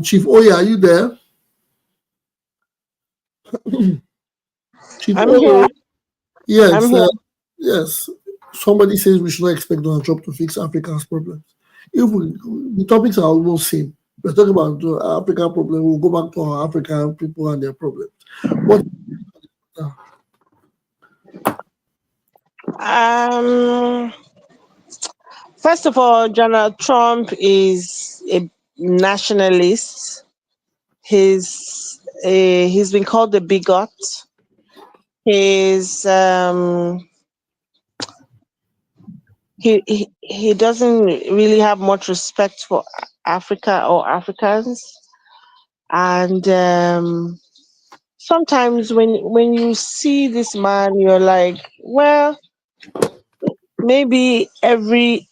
Chief Oya, are you there? Chief I'm Oya, here. yes, I'm here. yes. Somebody says we should not expect Donald Trump to fix Africa's problems. The topics are almost same. We're talking about the African problem. We'll go back to our African people and their problems. What? First of all, Donald Trump is a nationalist. He's been called the bigot. He's he doesn't really have much respect for Africa or Africans, and sometimes when you see this man, you're like, well, maybe every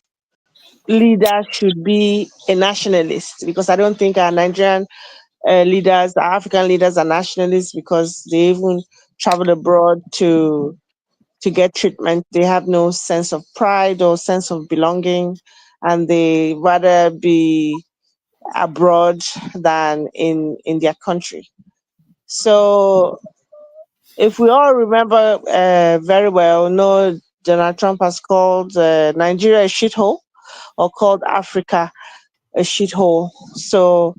leader should be a nationalist, because I don't think our Nigerian leaders, our African leaders, are nationalists because they even travel abroad to get treatment. They have no sense of pride or sense of belonging, and they rather be abroad than in their country. So if we all remember very well, no, Donald Trump has called Nigeria a shithole, or called Africa a shithole. So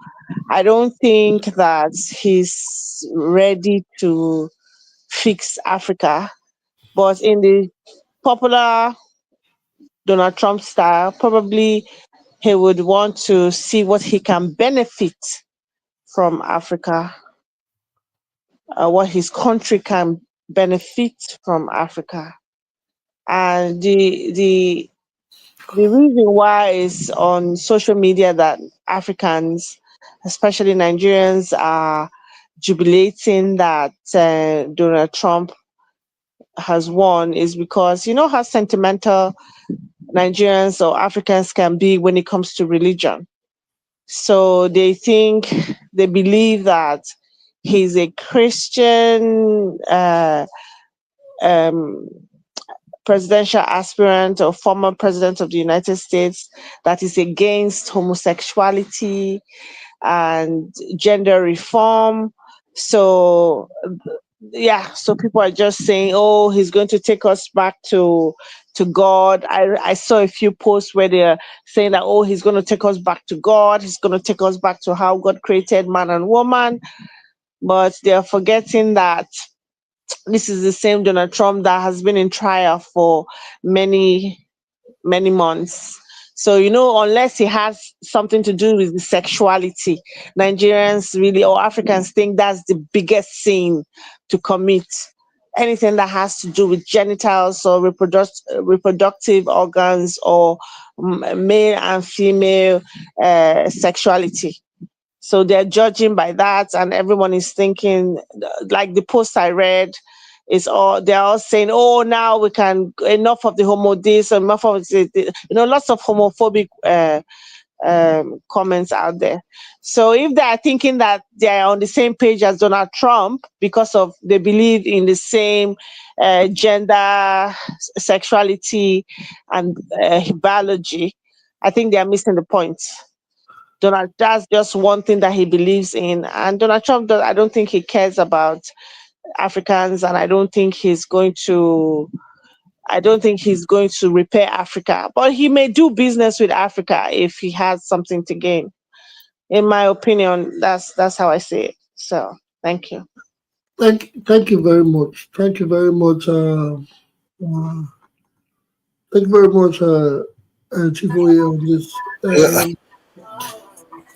I don't think that he's ready to fix Africa. But in the popular Donald Trump style, probably he would want to see what he can benefit from Africa, what his country can benefit from Africa. And the reason why is on social media that Africans, especially Nigerians, are jubilating that Donald Trump has won is because you know how sentimental Nigerians or Africans can be when it comes to religion. So they believe that he's a Christian um, presidential aspirant or former president of the United States that is against homosexuality and gender reform. So yeah, so people are just saying, oh, he's going to take us back to God. I saw a few posts where they're saying that, oh, he's going to take us back to God. He's going to take us back to how God created man and woman. but they are forgetting that this is the same Donald Trump that has been in trial for many months. So, unless it has something to do with the sexuality, Nigerians really, or Africans, think that's the biggest sin to commit. Anything that has to do with genitals or reproductive organs or male and female sexuality. So they're judging by that, and everyone is thinking, like the post I read, they're all saying, oh, now we can, enough of the homo this, enough of lots of homophobic comments out there. So if they are thinking that they are on the same page as Donald Trump because of they believe in the same gender, sexuality, and biology, I think they are missing the point. That's just one thing that he believes in, and Donald Trump I don't think he cares about Africans, and I don't think he's going to repair Africa, but he may do business with Africa if he has something to gain. In my opinion, that's how I see it. So thank you. Thank you very much. Thank you very much. Thank you very much, Chief Oye, on this.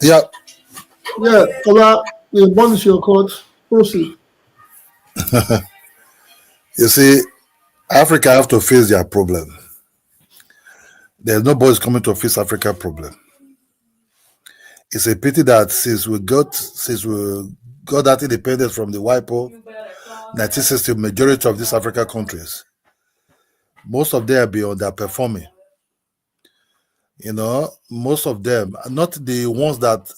Yeah. Yeah, Ola, what is your court? Proceed. You see, Africa have to face their problem. There's nobody's coming to face Africa problem. It's a pity that since we got that independence from the WIPO, 1960, majority of these African countries, most of them be underperforming. Most of them, not the ones that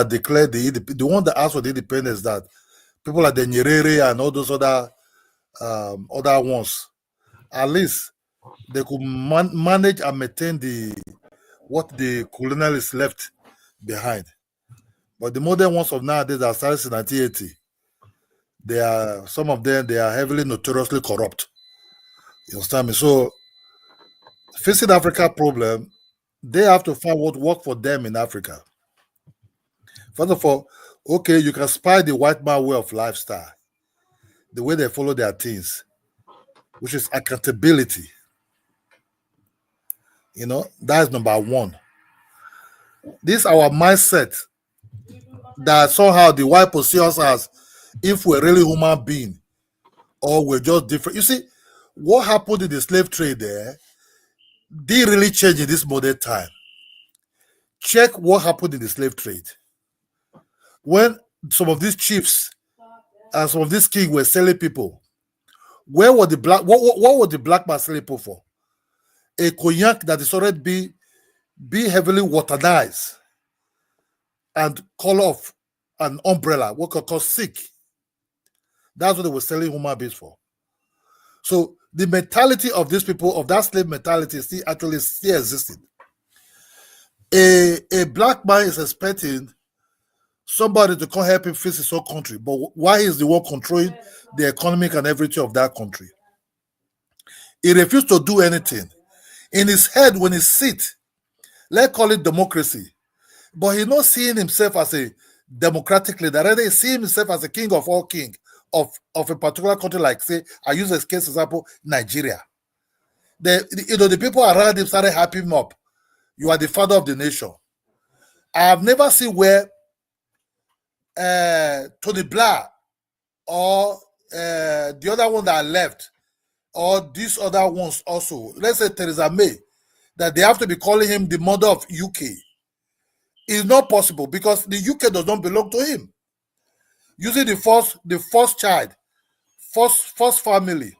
declared the ones that asked for the independence, that people like the Nyerere and all those other ones, at least they could manage and maintain what the colonialists left behind. But the modern ones of nowadays that started in 1980, some of them they are heavily notoriously corrupt. You understand me? So facing Africa problem, they have to find what work for them in Africa. First of all, okay, you can spy the white man way of lifestyle, the way they follow their things, which is accountability. That is number one. This our mindset that somehow the white see us as if we're really human being or we're just different. You see, what happened in the slave trade there didn't really change in this modern time. Check what happened in the slave trade. When some of these chiefs and some of these kings were selling people, where were the black? What were the black man selling people for? A cognac that is already be heavily waterized and color of an umbrella, what could cause sick. That's what they were selling human beings for. So the mentality of these people, of that slave mentality, is still existing. A black man is expecting somebody to come help him fix his own country, but why is the one controlling the economic and everything of that country? He refused to do anything. In his head, when he sits, let's call it democracy, but he's not seeing himself as a democratic leader. Rather, he's seeing himself as a king of all kings of a particular country, like, say, I use as case example, Nigeria. The people around him started hyping him up. You are the father of the nation. I have never seen where Tony Blair or the other one that left, or these other ones also, let's say Theresa May, that they have to be calling him the mother of UK. It's not possible because the UK does not belong to him. Using the first child, first family.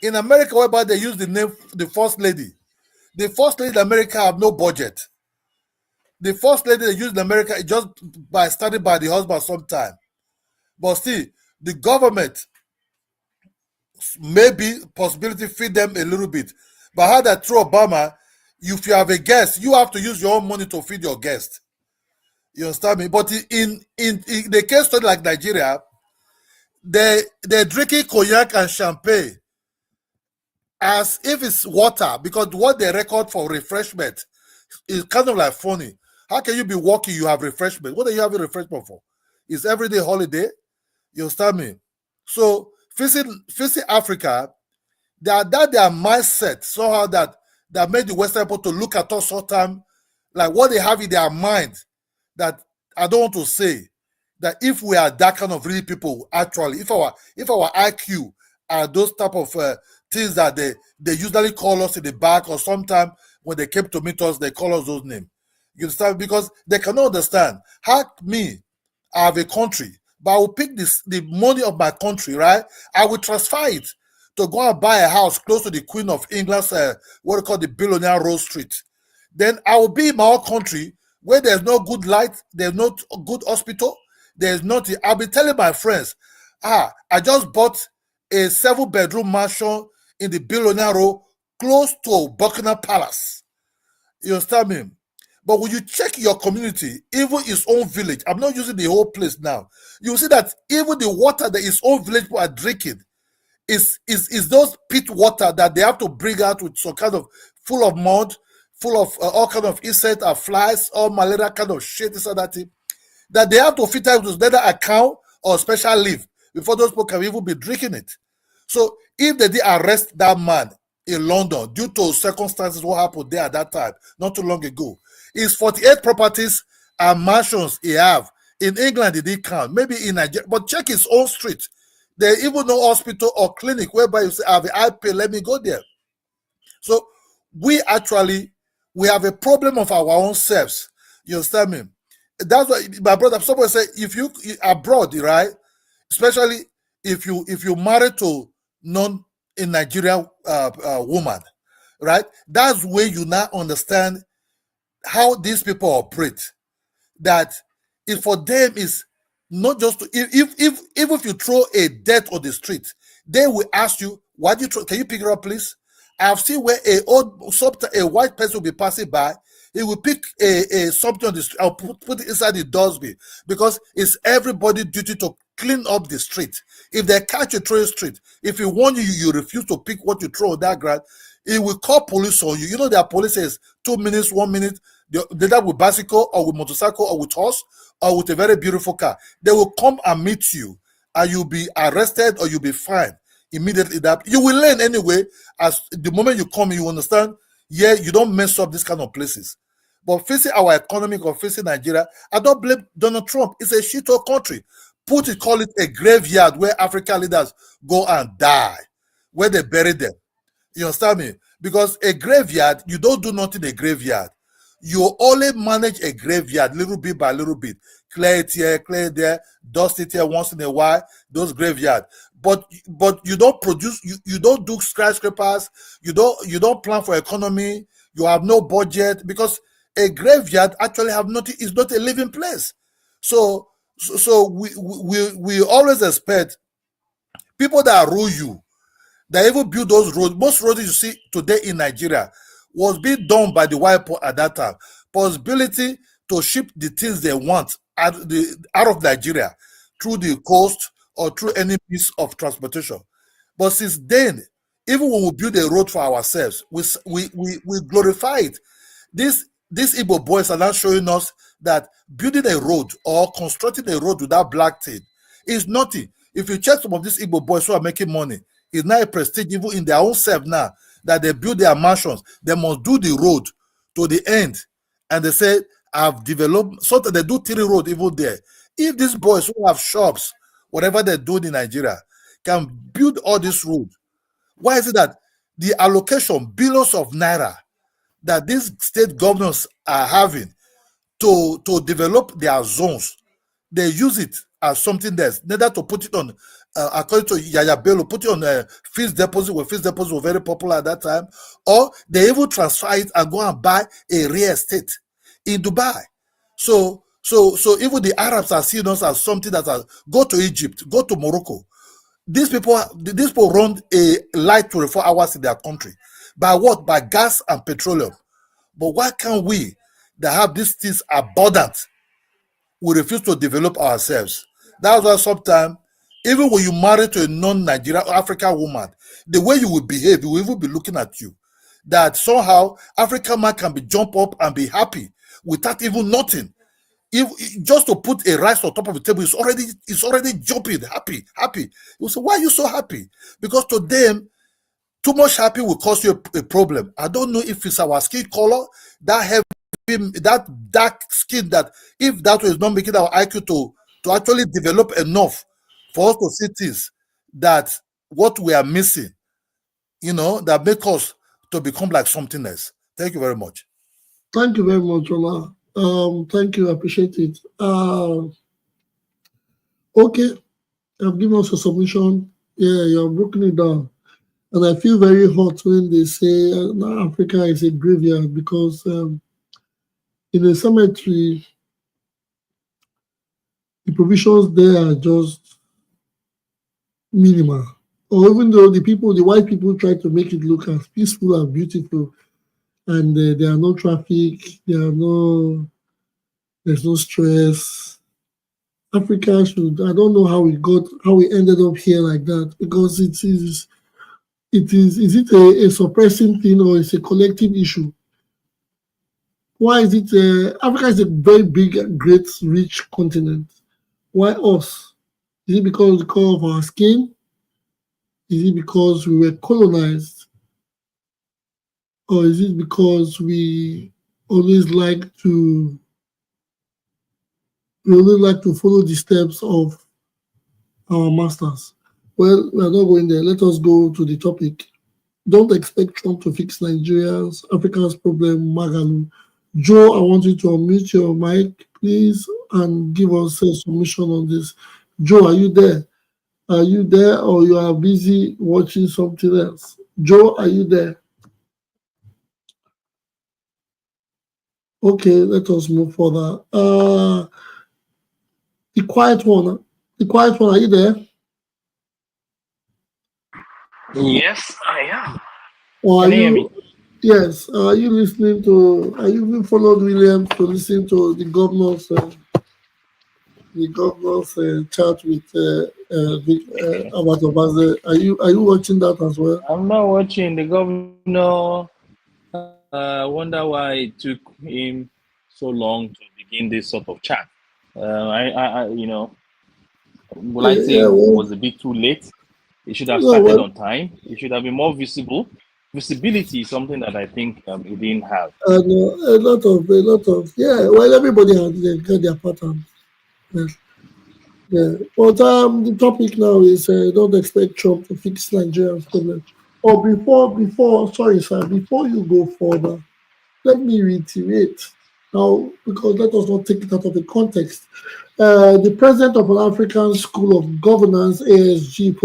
In America, whereby they use the name the first lady. The first lady in America have no budget. The first lady they use in America is just started by the husband sometime. But still, the government maybe possibility feed them a little bit. But how that through Obama, if you have a guest, you have to use your own money to feed your guest. You understand me? But in the case study like Nigeria, they're drinking cognac and champagne as if it's water, because what they record for refreshment is kind of like funny. How can you be walking, you have refreshment? What are you having refreshment for? It's everyday holiday. You understand me? So visit Africa, their mindset somehow that made the Western people to look at us all time like what they have in their mind, that I don't want to say that if we are that kind of really people, actually, if our IQ are those type of things that they usually call us in the back, or sometimes when they came to meet us, they call us those names. You understand? Because they cannot understand how me, I have a country, but I will pick the money of my country, right? I will transfer it to go and buy a house close to the Queen of England's what they call the Billionaire Road Street. Then I will be in my own country where there's no good light, there's no good hospital, there's nothing. I'll be telling my friends, I just bought a 7-bedroom mansion in the Billionaire Road close to Buckingham Palace. You understand me? But when you check your community, even its own village, I'm not using the whole place now, you see that even the water that its own village people are drinking is those pit water that they have to bring out with some kind of full of mud, full of all kind of insects and flies, all malaria kind of shit, this and that thing, that they have to fit out with either a cow or special leaf before those people can even be drinking it. So if they did arrest that man in London due to circumstances what happened there at that time, not too long ago, it's 48 properties and mansions he have. In England, they did count. Maybe in Nigeria, but check his own street. There even no hospital or clinic whereby you say, I have an IP, let me go there. So we have a problem of our own selves. You understand me? That's why my brother, somebody said, if you abroad, right, especially if you marry to in Nigeria woman, right, that's where you now understand how these people operate. That if for them is not just to, if you throw a debt on the street, they will ask you, why do you throw? Can you pick it up, please? I've seen where a white person will be passing by, he will pick a something on the street, I'll put it inside the dustbin, because it's everybody's duty to clean up the street. If they catch you throwing street, if you warn you refuse to pick what you throw on that ground, it will call police on you. You know, there are police says 2 minutes, 1 minute, they're with bicycle or with motorcycle or with horse or with a very beautiful car. They will come and meet you and you'll be arrested or you'll be fined immediately. That you will learn anyway. As the moment you come, you understand, yeah, you don't mess up these kind of places. But facing our economic or facing Nigeria, I don't blame Donald Trump. It's a shithole country. Call it a graveyard where African leaders go and die, where they bury them. You understand me? Because a graveyard, you don't do nothing in a graveyard. You only manage a graveyard little bit by little bit. Clear it here, clear it there, dust it here once in a while, those graveyard. But you don't produce, you don't do skyscrapers, you don't plan for economy, you have no budget, because a graveyard actually have nothing, is not a living place. So we always expect people that rule you, that even build those roads. Most roads you see today in Nigeria was being done by the white people at that time. Possibility to ship the things they want out of Nigeria through the coast or through any piece of transportation. But since then, even when we build a road for ourselves, we glorify it. These Igbo boys are now showing us that building a road or constructing a road with that black thing is nothing. If you check some of these Igbo boys who are making money, it's not a prestige even in their own self now that they build their mansions. They must do the road to the end. And they say, I've developed, so that they do 3 road even there. If these boys who have shops, whatever they're doing in Nigeria, can build all this road, why is it that the allocation, billions of naira, that these state governors are having to develop their zones, they use it as something else, neither to put it on, according to Yaya Bello, put it on a fixed deposit, where fixed deposits were very popular at that time, or they even transfer it and go and buy a real estate in Dubai. So even the Arabs are seeing us as something that go to Egypt, go to Morocco. These people run a light 24 hours in their country. By what? By gas and petroleum. But why can't we, that have these things abundant, we refuse to develop ourselves? That's why sometimes, even when you marry to a non-Nigerian African woman, the way you will behave, we will even be looking at you. That somehow African man can be jump up and be happy without even nothing. if just to put a rice on top of the table is already jumping, happy. You say, why are you so happy? Because to them, too much happy will cause you a problem. I don't know if it's our skin color, that dark skin, that if that was not making our IQ to actually develop enough for us to see things that what we are missing, that make us to become like something else. Thank you very much. Thank you very much, Ola. Thank you, I appreciate it. Okay, I've given us a submission. Yeah, you've broken it down. And I feel very hot when they say Africa is a graveyard, because in a cemetery, the provisions there are just minimal. Or even though the white people try to make it look as peaceful and beautiful, and there are no traffic, there's no stress. Africa should, I don't know how we ended up here like that, because is it a suppressing thing, or is a collective issue? Why is it Africa is a very big, great, rich continent? Why us? Is it because of our skin? Is it because we were colonized? Or is it because we always like to follow the steps of our masters? Well, we are not going there. Let us go to the topic. Don't expect Trump to fix Nigeria's, Africa's problem, Maghalu. Joe, I want you to unmute your mic, please, and give us a submission on this. Joe, are you there? Are you there, or you are busy watching something else? Joe, are you there? Okay, let us move further. The quiet one, are you there? Yes, I am. Or Can you hear me? Yes. Are you listening to? Are you even followed William to listen to the governor's chat with about Obaseki? Are you watching that as well? I'm not watching. The governor. I wonder why it took him so long to begin this sort of chat. I will I say it was a bit too late. It should have started on time. It should have been more visible. Visibility is something that I think it didn't have. A lot of well, everybody had their pattern. Yes. Yeah. But the topic now is don't expect Trump to fix Nigeria's problem. Or before you go further, let me reiterate now, because let us not take it out of the context. The president of an African School of Governance, EDSG,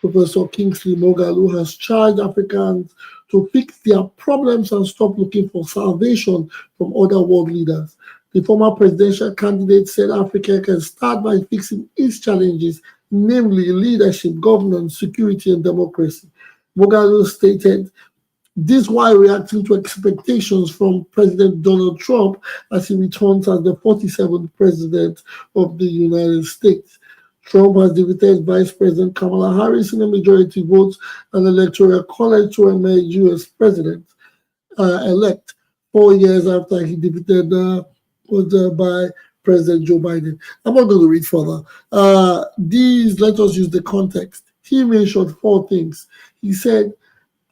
Professor Kingsley Moghalu, has charged Africans to fix their problems and stop looking for salvation from other world leaders. The former presidential candidate said Africa can start by fixing its challenges, namely leadership, governance, security, and democracy. Moghalu stated, this while reacting to expectations from President Donald Trump as he returns as the 47th president of the United States. Trump has defeated Vice President Kamala Harris in a majority vote and electoral college to emerge U.S. president-elect 4 years after he defeated by President Joe Biden. I'm not going to read further. Let us use the context. He mentioned 4 things. He said,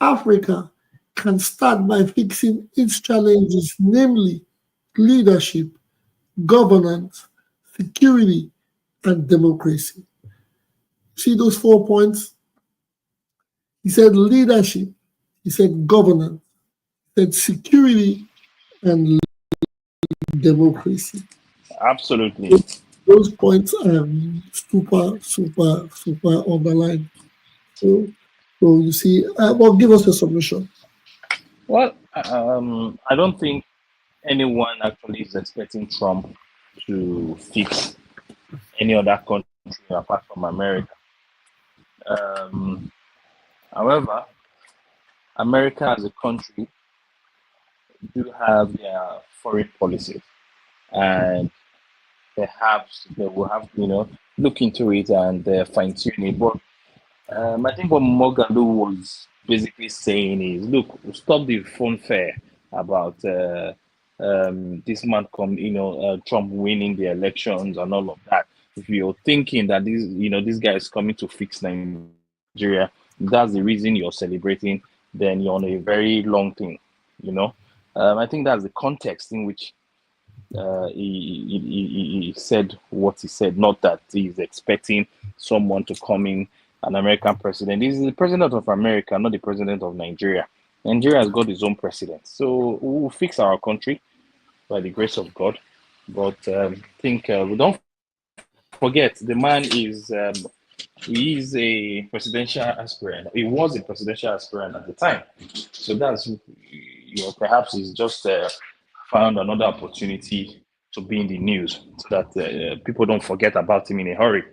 Africa can start by fixing its challenges, namely leadership, governance, security, and democracy. See those 4 points? He said leadership, he said governance, he said security, and democracy. Absolutely. Those points are super underlined. So you see, well, give us a submission. Well, I don't think anyone actually is expecting Trump to fix any other country apart from America. However, America as a country do have their foreign policies, and perhaps they will have look into it and fine tune it. But I think what Moghalu was basically saying is, look, stop the fanfare about this man Trump winning the elections and all of that. If you're thinking that this guy is coming to fix Nigeria, that's the reason you're celebrating, then you're on a very long thing. I think that's the context in which he said what he said, not that he's expecting someone to come in, an American president. He's the president of America, not the president of Nigeria. Nigeria has got its own president. So we'll fix our country by the grace of God. But I think we don't forget the man is he is a presidential aspirant. He was a presidential aspirant at the time. So that's perhaps he's just found another opportunity to be in the news so that people don't forget about him in a hurry.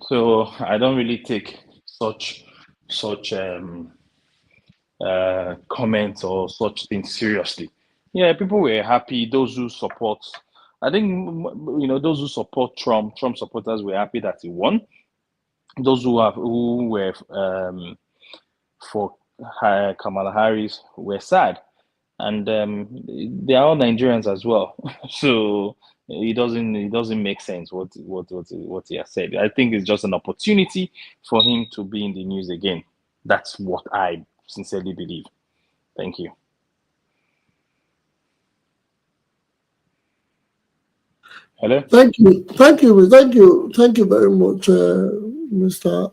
So I don't really take such comments or such things seriously. Yeah, people were happy. Those who support, I think, those who support Trump supporters were happy that he won. Those who were for Kamala Harris were sad, and they are all Nigerians as well. So it doesn't make sense what he has said. I think it's just an opportunity for him to be in the news again. That's what I sincerely believe. Thank you. Hello. Thank you very much, Mr.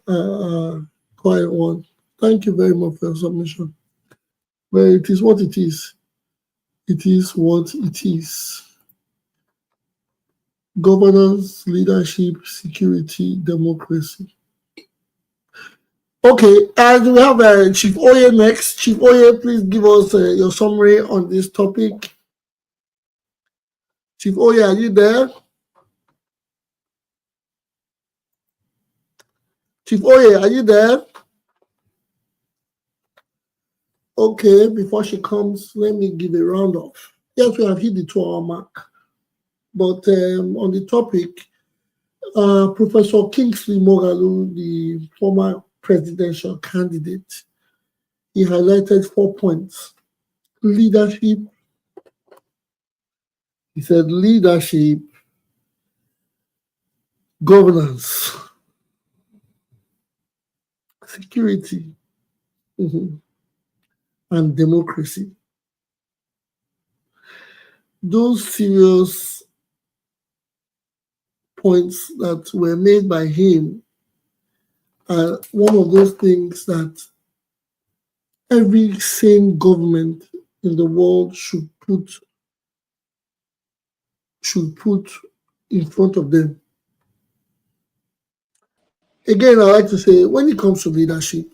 Quiet One. Thank you very much for your submission. Well, it is what it is. It is what it is. Governance, leadership, security, democracy. Okay, and we have Chief Oye next. Chief Oye, please give us your summary on this topic. Chief Oye, are you there? Chief Oye, are you there? Okay, before she comes, let me give a round off. Yes, we have hit the 2-hour mark. But on the topic, Professor Kingsley Maghalu, the former presidential candidate, he highlighted 4 points. Leadership. He said leadership, governance, security, and democracy. Those serious points that were made by him are one of those things that every sane government in the world should put in front of them. Again, I like to say, when it comes to leadership,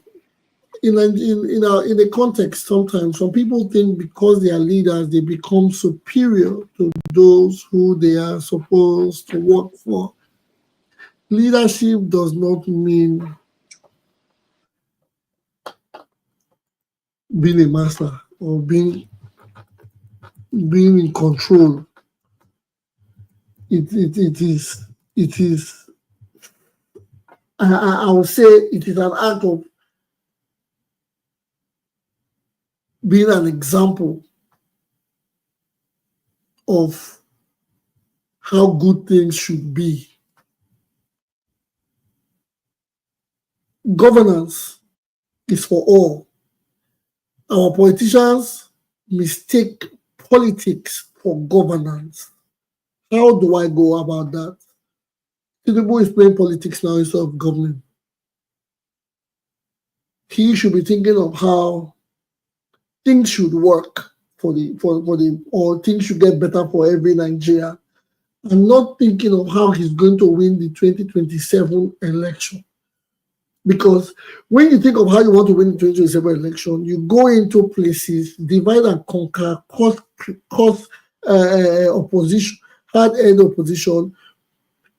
in a context, sometimes some people think because they are leaders, they become superior to those who they are supposed to work for. Leadership does not mean being a master or being in control. It is. I would say it is an act of being an example of how good things should be. Governance is for all. Our politicians mistake politics for governance. How do I go about that? Tinubu is playing politics now instead of governing. He should be thinking of how things should work or things should get better for every Nigerian, and not thinking of how he's going to win the 2027 election. Because when you think of how you want to win the 2027 election, you go into places, divide and conquer, cause opposition, hard-end opposition,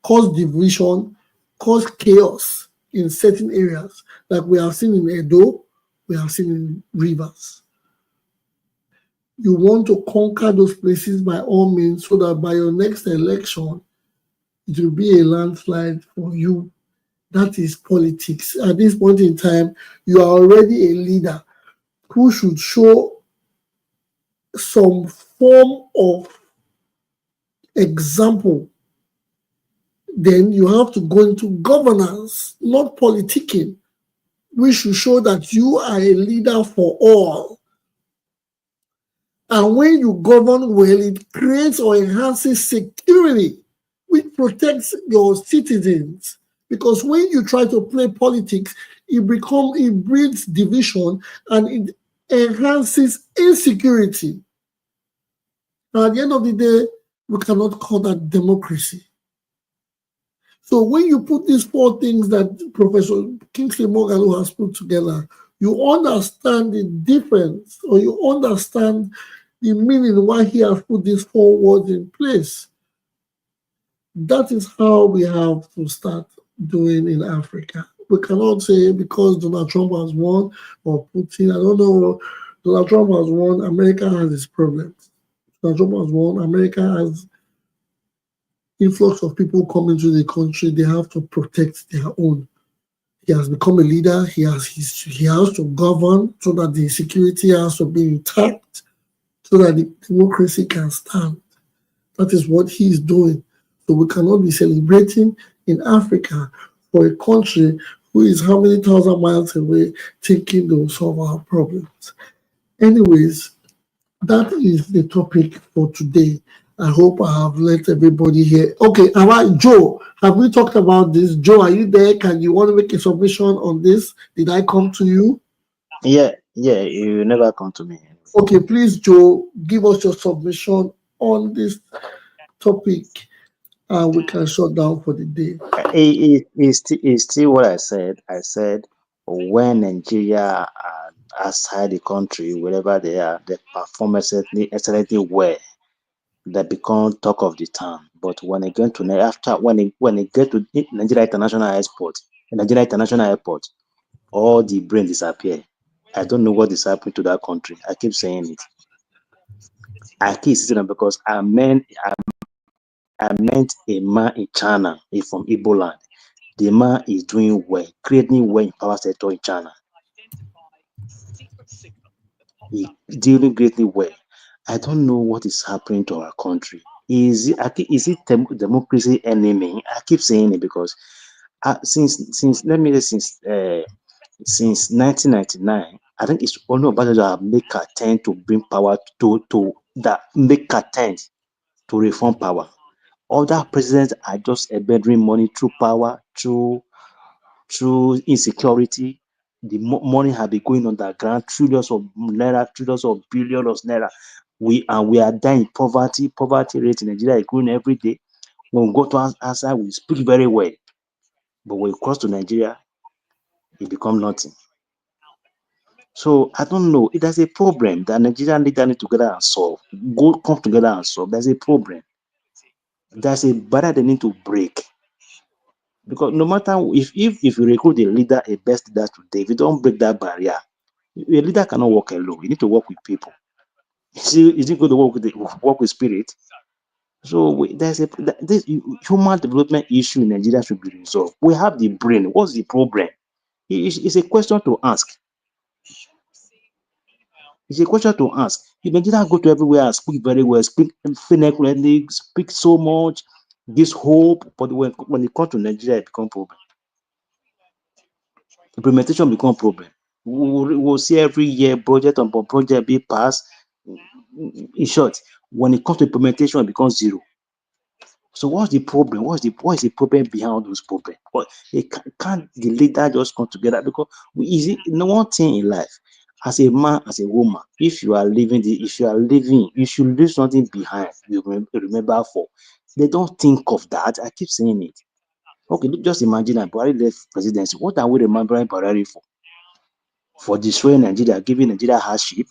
cause division, cause chaos in certain areas, like we have seen in Edo, we have seen in Rivers. You want to conquer those places by all means so that by your next election, it will be a landslide for you. That is politics. At this point in time, you are already a leader who should show some form of example, then you have to go into governance, not politicking. We should show that you are a leader for all. And when you govern well, it creates or enhances security, which protects your citizens. Because when you try to play politics, it breeds division and it enhances insecurity. Now, at the end of the day, we cannot call that democracy. So when you put these four things that Professor Kingsley Moghalu has put together, you understand the difference, or you understand the meaning why he has put these four words in place. That is how we have to start doing in Africa. We cannot say because Donald Trump has won or Putin, I don't know, Donald Trump has won, America has its problems. Donald Trump has won, America has influx of people coming to the country. They have to protect their own. He has become a leader. He has to govern so that the security has to be intact, so that the democracy can stand. That is what he is doing. So we cannot be celebrating in Africa for a country who is how many thousand miles away thinking they will solve our problems. Anyways, that is the topic for today. I hope I have let everybody hear. Okay, all right, Joe, have we talked about this? Joe, are you there? Can you want to make a submission on this? Did I come to you? Yeah, you never come to me. Okay, please, Joe, give us your submission on this topic, and we can shut down for the day. It's still what I said. I said when Nigeria are outside the country, wherever they are, they perform excellently well. They become talk of the town. But when they get to when they get to Nigeria International Airport, all the brain disappear. I don't know what is happening to that country. I keep saying it. I keep saying it because I meant a man in China, from Igbo land. The man is doing well, creating well in power sector in China. He's dealing greatly well. I don't know what is happening to our country. Is it democracy enemy? I keep saying it because since 1999, I think it's only Obasanjo that have make attempt to bring power to reform power. Other presidents are just embezzling money through power, through insecurity. The money has been going underground, trillions of naira, trillions of billions of naira. We are dying poverty. Poverty rate in Nigeria is growing every day. When we go to outside, we speak very well, but when we cross to Nigeria, it becomes nothing. So I don't know. There's a problem that Nigerian leaders need together and solve. Come together and solve. There's a problem. There's a barrier they need to break. Because no matter if you recruit a leader, a best leader today, if you don't break that barrier, a leader cannot work alone. You need to work with people. Is it going to work with spirit? So this human development issue in Nigeria should be resolved. We have the brain. What's the problem? It's a question to ask. It's a question to ask. If Nigeria go to everywhere and speak very well, speak fluently, speak so much, this hope, but when it comes to Nigeria, it becomes problem. Implementation become problem. We'll see every year project on project be passed. In short, when it comes to implementation, it becomes zero. So what's the problem? What is the problem behind those problems? Can't the leader just come together? Because one thing in life, as a man, as a woman, if you are living, you should leave something behind. You remember for. They don't think of that. I keep saying it. Okay, just imagine that Buhari left presidency. What are we remembering Buhari for? For destroying Nigeria, giving Nigeria hardship?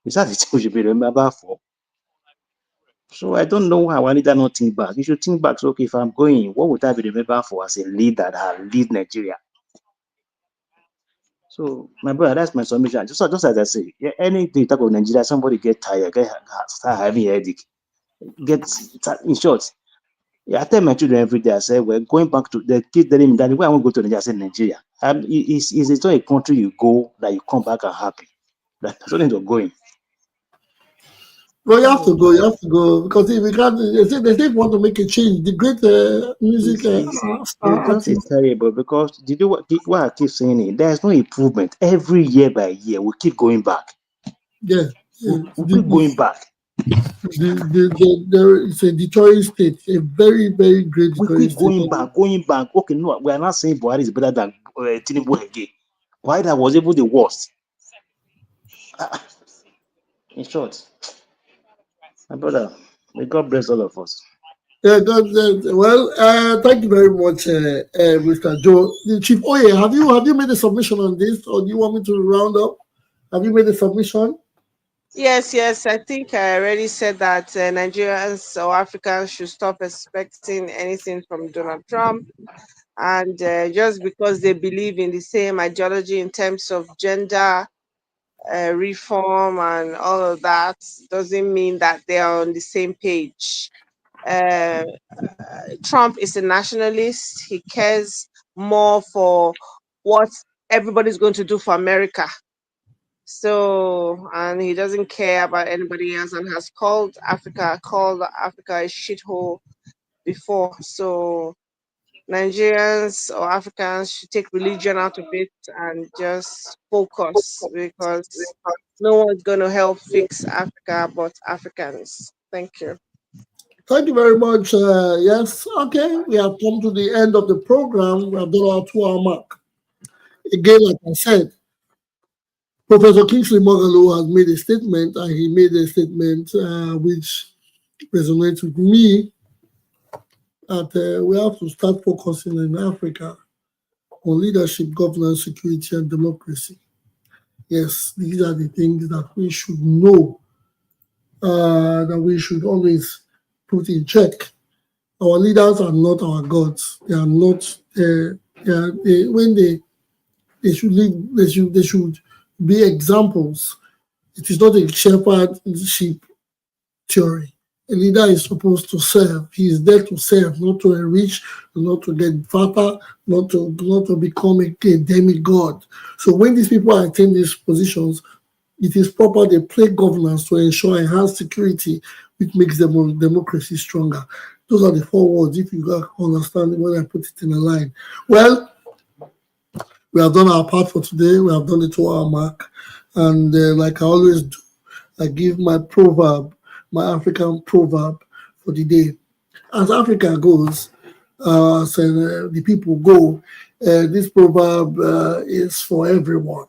Is that the thing we should be remembered for? So I don't know why I need not think back. You should think back. So, okay, if I'm going, what would I be remembered for as a leader that lead Nigeria? So, my brother, that's my submission. Just as I say, anything you talk of Nigeria, somebody get tired, start having headache. In short, I tell my children every day, I say, we're going back to, they keep telling me that the way I want to go to Nigeria, I say Nigeria. It's not a country you go that you come back and happy. That's only you're going. Well, you have to go. You have to go because if we can't, they say want to make a change. The great music It's just artist. terrible because did you what I keep saying it? There's no improvement every year by year. We keep going back. Yeah, We keep going back. It's a deterrent state, a very, very great We deterrent keep state. going back. Okay, no, we are not saying Buhari is better than Tinubu again. Why that was even the worst. In short, my brother, may God bless all of us. Yeah, well, thank you very much, Mr. Joe. Chief Oye, have you made a submission on this, or do you want me to round up? Have you made a submission? Yes. I think I already said that Nigerians or Africans should stop expecting anything from Donald Trump. And just because they believe in the same ideology in terms of gender reform and all of that doesn't mean that they are on the same page. Uh, Trump is a nationalist. He cares more for what everybody's going to do for America. So, and he doesn't care about anybody else and has called Africa a shithole before. So, Nigerians or Africans should take religion out of it and just focus because no one's going to help fix Africa but Africans. Thank you. Thank you very much. Yes, okay, we have come to the end of the program. We have done our 2 hour mark. Again, like I said, Professor Kingsley Maghalu has made a statement, and he made a statement which resonates with me that we have to start focusing in Africa on leadership, governance, security, and democracy. Yes, these are the things that we should know, that we should always put in check. Our leaders are not our gods. They are not. When they should lead, they should be examples. It is not a shepherd sheep theory. A leader is supposed to serve. He is there to serve, not to enrich, not to get fatter, not to become a demigod. So when these people attain these positions, it is proper they play governance to ensure enhanced security, which makes democracy stronger. Those are the 4 words, if you understand when I put it in a line. Well, we have done our part for today. We have done the 2 hour mark. And like I always do, I give my proverb, my African proverb for the day. As Africa goes, the people go, this proverb is for everyone.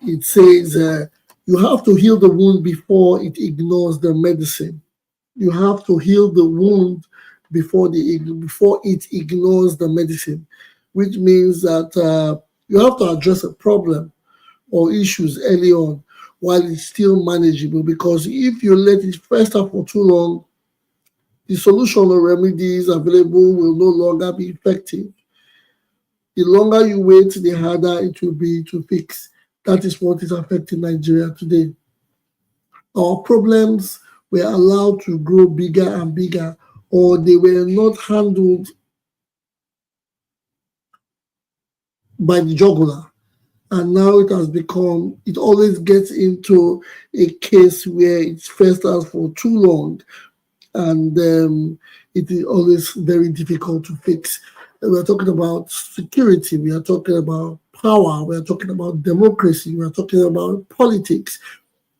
It says, you have to heal the wound before it ignores the medicine. You have to heal the wound before it ignores the medicine, which means that you have to address a problem or issues early on while it's still manageable, because if you let it fester for too long, the solution or remedies available will no longer be effective. The longer you wait, the harder it will be to fix. That is what is affecting Nigeria today. Our problems were allowed to grow bigger and bigger, or they were not handled by the jugular. And now it has become, it always gets into a case where it festers for too long, and it is always very difficult to fix. We're talking about security, we are talking about power, we are talking about democracy, we are talking about politics,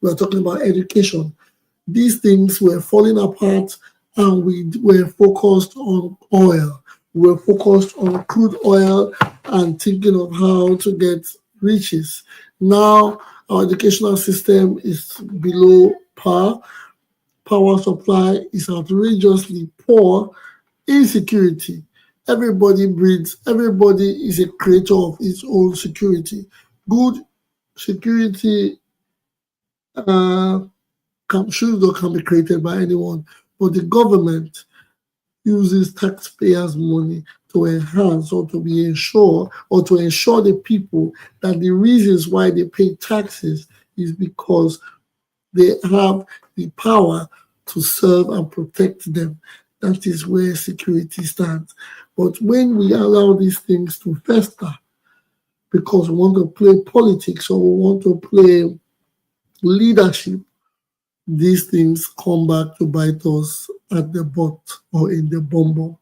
we are talking about education. These things were falling apart, and we were focused on oil. We were focused on crude oil and thinking of how to get riches. Now our educational system is below par. Power supply is outrageously poor. Insecurity. Everybody is a creator of his own security. Good security can be created by anyone, but the government uses taxpayers' money to enhance or to ensure the people that the reasons why they pay taxes is because they have the power to serve and protect them. That is where security stands. But when we allow these things to fester because we want to play politics or we want to play leadership, these things come back to bite us at the butt or in the bum.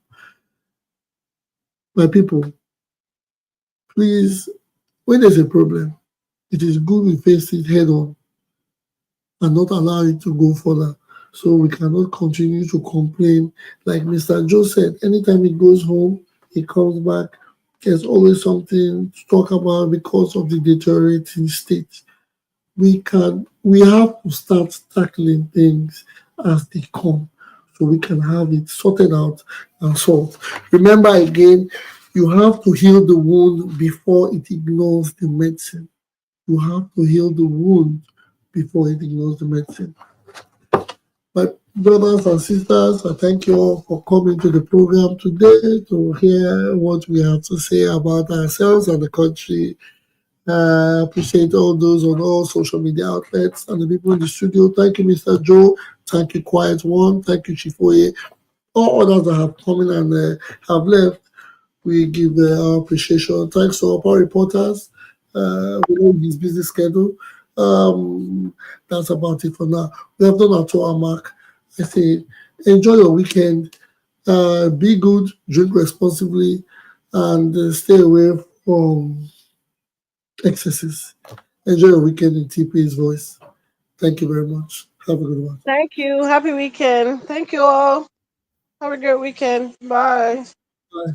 My people, please, when there's a problem, it is good we face it head on and not allow it to go further. So we cannot continue to complain. Like Mr. Joe said, anytime he goes home, he comes back, there's always something to talk about because of the deteriorating state. We have to start tackling things as they come so we can have it sorted out and solved. Remember again, you have to heal the wound before it ignores the medicine. You have to heal the wound before it ignores the medicine. My brothers and sisters, I thank you all for coming to the program today to hear what we have to say about ourselves and the country. I appreciate all those on all social media outlets and the people in the studio. Thank you, Mr. Joe. Thank you, Quiet One. Thank you, Chifoye. All others that have come in and have left, we give our appreciation. Thanks to our power reporters. We know his busy schedule. That's about it for now. We have done our 2 hour mark. I say, enjoy your weekend. Be good, drink responsibly, and stay away from excesses. Enjoy your weekend in TP's voice. Thank you very much. Have a good one. Thank you. Happy weekend. Thank you all. Have a great weekend. Bye. Bye.